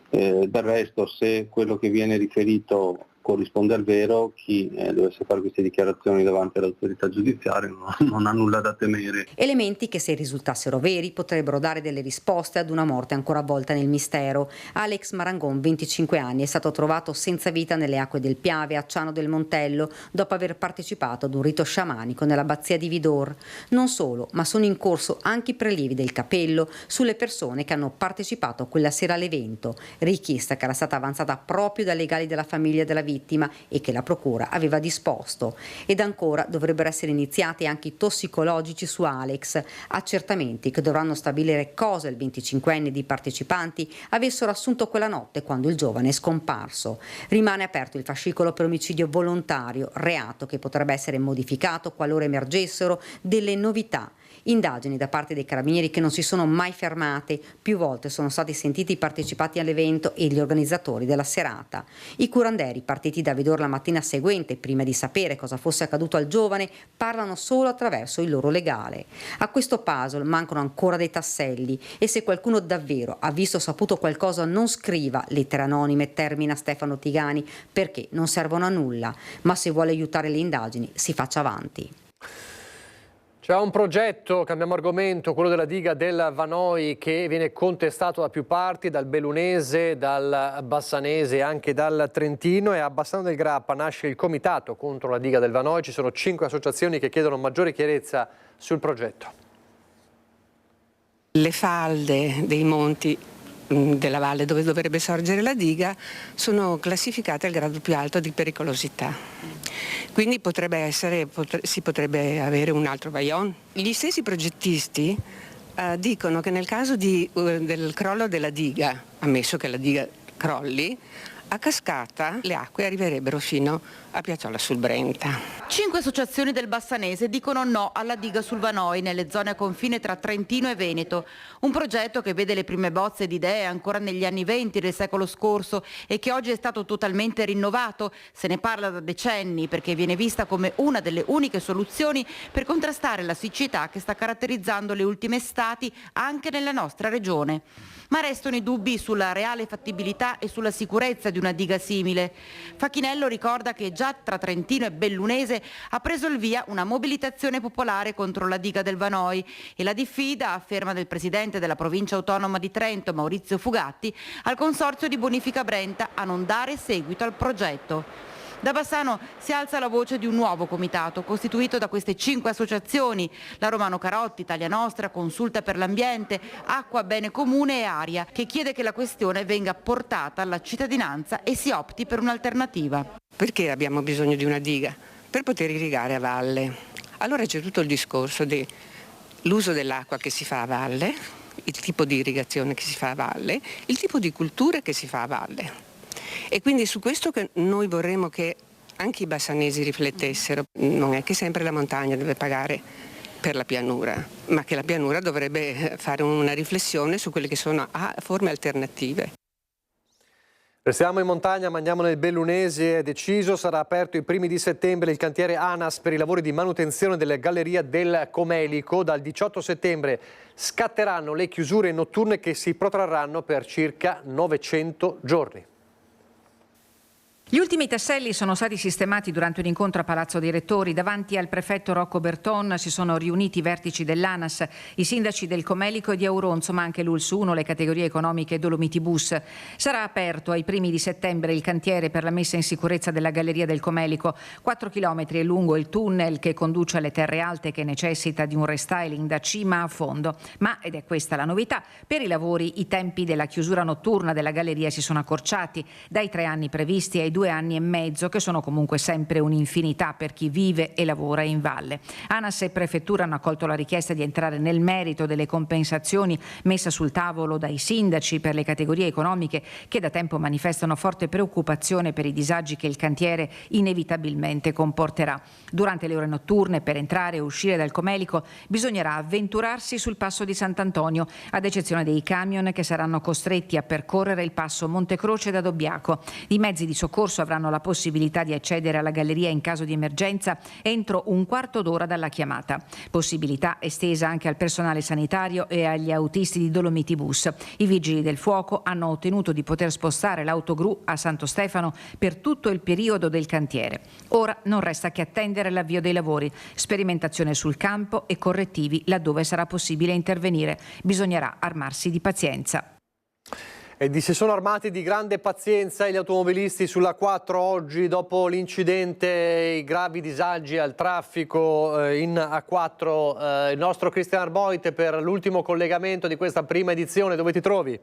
Del resto, se quello che viene riferito corrisponde al vero, chi dovesse fare queste dichiarazioni davanti all'autorità giudiziaria non ha nulla da temere. Elementi che, se risultassero veri, potrebbero dare delle risposte ad una morte ancora avvolta nel mistero. Alex Marangon, 25 anni, è stato trovato senza vita nelle acque del Piave a Ciano del Montello dopo aver partecipato ad un rito sciamanico nell'abbazia di Vidor. Non solo, ma sono in corso anche i prelievi del capello sulle persone che hanno partecipato quella sera all'evento, richiesta che era stata avanzata proprio dai legali della famiglia della vittima e che la procura aveva disposto. Ed ancora dovrebbero essere iniziati anche i tossicologici su Alex, accertamenti che dovranno stabilire cosa il 25enne di partecipanti avessero assunto quella notte quando il giovane è scomparso. Rimane aperto il fascicolo per omicidio volontario, reato che potrebbe essere modificato qualora emergessero delle novità. Indagini da parte dei carabinieri che non si sono mai fermate, più volte sono stati sentiti i partecipanti all'evento e gli organizzatori della serata. I curanderi, partiti da Vidor la mattina seguente, prima di sapere cosa fosse accaduto al giovane, parlano solo attraverso il loro legale. A questo puzzle mancano ancora dei tasselli e se qualcuno davvero ha visto o saputo qualcosa non scriva lettere anonime, termina Stefano Tigani, perché non servono a nulla, ma se vuole aiutare le indagini si faccia avanti. C'è un progetto, cambiamo argomento, quello della diga del Vanoi, che viene contestato da più parti, dal bellunese, dal bassanese e anche dal trentino, e a Bassano del Grappa nasce il comitato contro la diga del Vanoi. Ci sono 5 associazioni che chiedono maggiore chiarezza sul progetto. Le falde dei monti della valle dove dovrebbe sorgere la diga sono classificate al grado più alto di pericolosità. Quindi si potrebbe avere un altro Vajont. Gli stessi progettisti dicono che nel caso del crollo della diga, ammesso che la diga crolli, a cascata le acque arriverebbero fino a Piazzola sul Brenta. 5 associazioni del Bassanese dicono no alla diga sul Vanoi nelle zone a confine tra Trentino e Veneto. Un progetto che vede le prime bozze di idee ancora negli anni 20 del secolo scorso e che oggi è stato totalmente rinnovato. Se ne parla da decenni perché viene vista come una delle uniche soluzioni per contrastare la siccità che sta caratterizzando le ultime estati anche nella nostra regione. Ma restano i dubbi sulla reale fattibilità e sulla sicurezza di una diga simile. Facchinello ricorda che già tra Trentino e Bellunese ha preso il via una mobilitazione popolare contro la diga del Vanoi e la diffida, afferma del presidente della provincia autonoma di Trento, Maurizio Fugatti, al consorzio di bonifica Brenta a non dare seguito al progetto. Da Bassano si alza la voce di un nuovo comitato costituito da queste 5 associazioni, la Romano Carotti, Italia Nostra, Consulta per l'Ambiente, Acqua, Bene Comune e Aria, che chiede che la questione venga portata alla cittadinanza e si opti per un'alternativa. Perché abbiamo bisogno di una diga? Per poter irrigare a valle. Allora c'è tutto il discorso dell'uso dell'acqua che si fa a valle, il tipo di irrigazione che si fa a valle, il tipo di culture che si fa a valle. E quindi su questo che noi vorremmo che anche i bassanesi riflettessero. Non è che sempre la montagna deve pagare per la pianura, ma che la pianura dovrebbe fare una riflessione su quelle che sono forme alternative. Restiamo in montagna, ma andiamo nel Bellunese. È deciso, sarà aperto i primi di settembre il cantiere ANAS per i lavori di manutenzione della galleria del Comelico. Dal 18 settembre scatteranno le chiusure notturne che si protrarranno per circa 900 giorni. Gli ultimi tasselli sono stati sistemati durante un incontro a Palazzo dei Rettori. Davanti al prefetto Rocco Berton si sono riuniti i vertici dell'ANAS, i sindaci del Comelico e di Auronzo, ma anche l'ULS 1, le categorie economiche Dolomiti Bus. Sarà aperto ai primi di settembre il cantiere per la messa in sicurezza della galleria del Comelico. 4 chilometri è lungo il tunnel che conduce alle terre alte, che necessita di un restyling da cima a fondo. Ma, ed è questa la novità, per i lavori i tempi della chiusura notturna della galleria si sono accorciati dai 3 anni previsti ai 2 anni e mezzo, che sono comunque sempre un'infinità per chi vive e lavora in valle. ANAS e Prefettura hanno accolto la richiesta di entrare nel merito delle compensazioni messa sul tavolo dai sindaci per le categorie economiche che da tempo manifestano forte preoccupazione per i disagi che il cantiere inevitabilmente comporterà. Durante le ore notturne, per entrare e uscire dal Comelico, bisognerà avventurarsi sul passo di Sant'Antonio, ad eccezione dei camion che saranno costretti a percorrere il passo Montecroce da Dobbiaco. I mezzi di soccorso soccorso avranno la possibilità di accedere alla galleria in caso di emergenza entro un quarto d'ora dalla chiamata. Possibilità estesa anche al personale sanitario e agli autisti di Dolomiti Bus. I vigili del fuoco hanno ottenuto di poter spostare l'autogru a Santo Stefano per tutto il periodo del cantiere. Ora non resta che attendere l'avvio dei lavori, sperimentazione sul campo e correttivi laddove sarà possibile intervenire. Bisognerà armarsi di pazienza. E si sono armati di grande pazienza gli automobilisti sulla 4 oggi dopo l'incidente, i gravi disagi al traffico in A4. Il nostro Cristian Arboit per l'ultimo collegamento di questa prima edizione, dove ti trovi?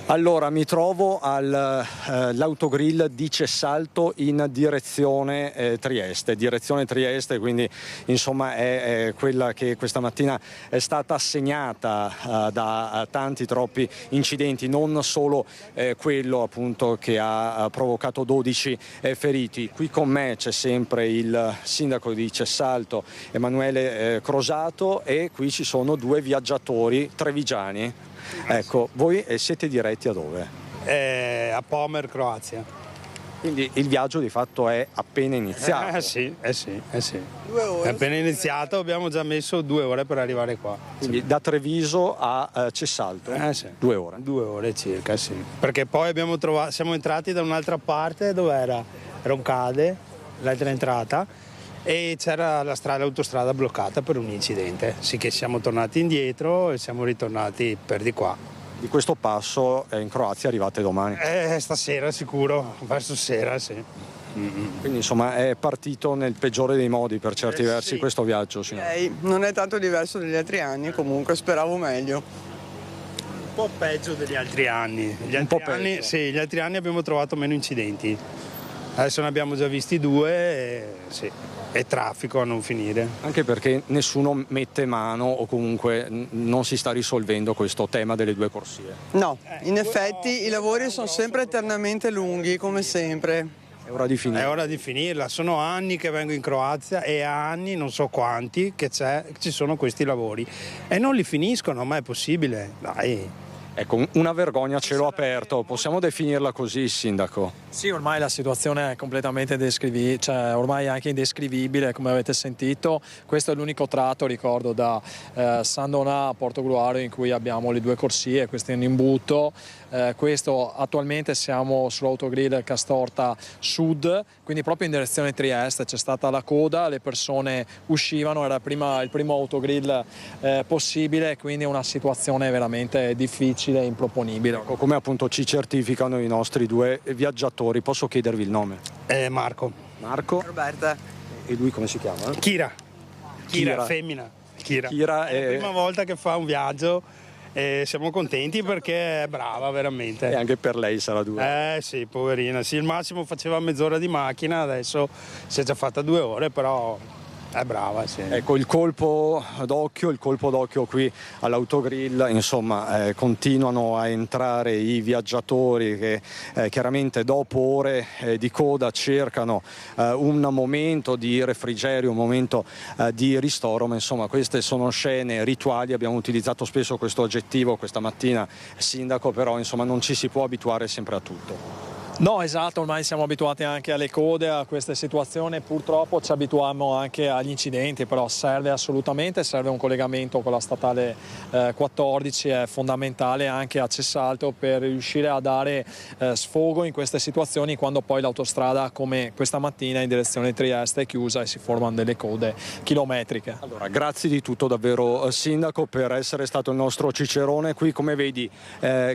Allora, mi trovo all'autogrill di Cessalto in direzione Trieste, quindi insomma è quella che questa mattina è stata segnata da tanti troppi incidenti, non solo quello appunto che ha provocato 12 feriti. Qui con me c'è sempre il sindaco di Cessalto, Emanuele Crosato, e qui ci sono 2 viaggiatori trevigiani. Ecco, voi siete diretti a dove? A Pomer, Croazia. Quindi il viaggio di fatto è appena iniziato. Sì. 2 ore. È appena iniziato, abbiamo già messo 2 ore per arrivare qua. Quindi da Treviso a Cessalto? Sì. 2 ore? 2 ore circa, sì. Perché poi siamo entrati da un'altra parte dove era Roncade, l'altra entrata, e c'era l'autostrada bloccata per un incidente. Sì, che siamo tornati indietro e siamo ritornati per di qua. Di questo passo in Croazia arrivate domani? Stasera sicuro, verso sera, sì. Quindi insomma è partito nel peggiore dei modi per certi versi questo viaggio, signora. Non è tanto diverso dagli altri anni, comunque speravo meglio. Un po' peggio degli altri anni. Gli altri anni abbiamo trovato meno incidenti. Adesso ne abbiamo già visti 2 e traffico a non finire. Anche perché nessuno mette mano o comunque non si sta risolvendo questo tema delle 2 corsie. No, in effetti i lavori sono sempre eternamente lunghi, come sempre. È ora di finire. È ora di finirla. Sono anni che vengo in Croazia e anni, non so quanti, che ci sono questi lavori. E non li finiscono, ma è possibile. Dai. Ecco, una vergogna a cielo aperto, possiamo definirla così, sindaco? Sì, ormai la situazione è completamente indescrivibile, cioè ormai anche indescrivibile, come avete sentito. Questo è l'unico tratto, ricordo, da San Donà a Portogruaro in cui abbiamo le 2 corsie, questo è in imbuto. Questo attualmente siamo sull'autogrill Castorta Sud, quindi proprio in direzione Trieste. C'è stata la coda, le persone uscivano, era il primo autogrill possibile, quindi una situazione veramente difficile e improponibile. Ecco, come appunto ci certificano i nostri 2 viaggiatori, posso chiedervi il nome? Marco. Roberta. E lui come si chiama? Kira, femmina. Kira. È la prima volta che fa un viaggio. Siamo contenti perché è brava veramente. E anche per lei sarà dura. Sì, poverina. Sì, il massimo faceva mezz'ora di macchina, adesso si è già fatta 2 ore, però è brava, sì. Ecco, il colpo d'occhio qui all'autogrill, insomma, continuano a entrare i viaggiatori che chiaramente dopo ore di coda cercano un momento di refrigerio, un momento di ristoro, ma insomma queste sono scene rituali, abbiamo utilizzato spesso questo aggettivo questa mattina, sindaco, però insomma non ci si può abituare sempre a tutto. No, esatto, ormai siamo abituati anche alle code, a queste situazioni, purtroppo ci abituiamo anche agli incidenti, però serve un collegamento con la statale 14, è fondamentale anche a Cessalto per riuscire a dare sfogo in queste situazioni quando poi l'autostrada, come questa mattina, in direzione Trieste è chiusa e si formano delle code chilometriche. Allora, grazie di tutto davvero, sindaco, per essere stato il nostro cicerone. Qui, come vedi,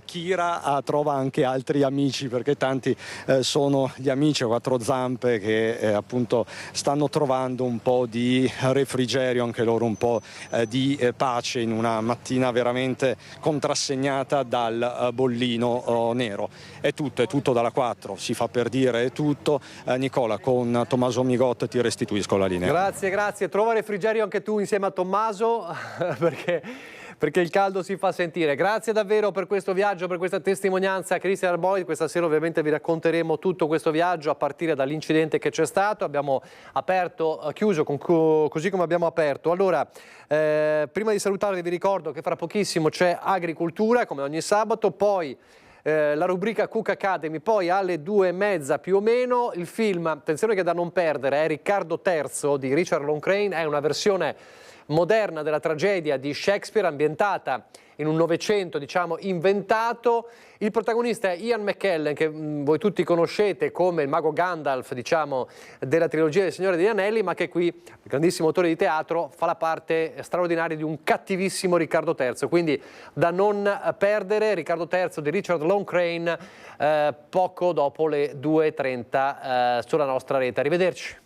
Kira trova anche altri amici, perché tanti sono gli amici a 4 zampe che appunto stanno trovando un po' di refrigerio, anche loro un po' di pace in una mattina veramente contrassegnata dal bollino nero. È tutto dalla 4, si fa per dire, è tutto. Nicola, con Tommaso Migot ti restituisco la linea. Grazie. Trova refrigerio anche tu insieme a Tommaso perché il caldo si fa sentire. Grazie davvero per questo viaggio, per questa testimonianza, Cristian Arboit. Questa sera ovviamente vi racconteremo tutto questo viaggio a partire dall'incidente che c'è stato. Abbiamo chiuso così come abbiamo aperto. Allora, prima di salutarvi vi ricordo che fra pochissimo c'è Agricoltura, come ogni sabato, poi la rubrica Cook Academy, poi alle 2:30 più o meno il film, attenzione che da non perdere, è Riccardo III di Richard Loncraine, è una versione moderna della tragedia di Shakespeare ambientata in un Novecento, diciamo, inventato. Il protagonista è Ian McKellen, che voi tutti conoscete come il mago Gandalf, diciamo, della trilogia del Signore degli Anelli, ma che qui, grandissimo autore di teatro, fa la parte straordinaria di un cattivissimo Riccardo III. Quindi da non perdere, Riccardo III di Richard Loncraine, poco dopo le 2:30 sulla nostra rete. Arrivederci.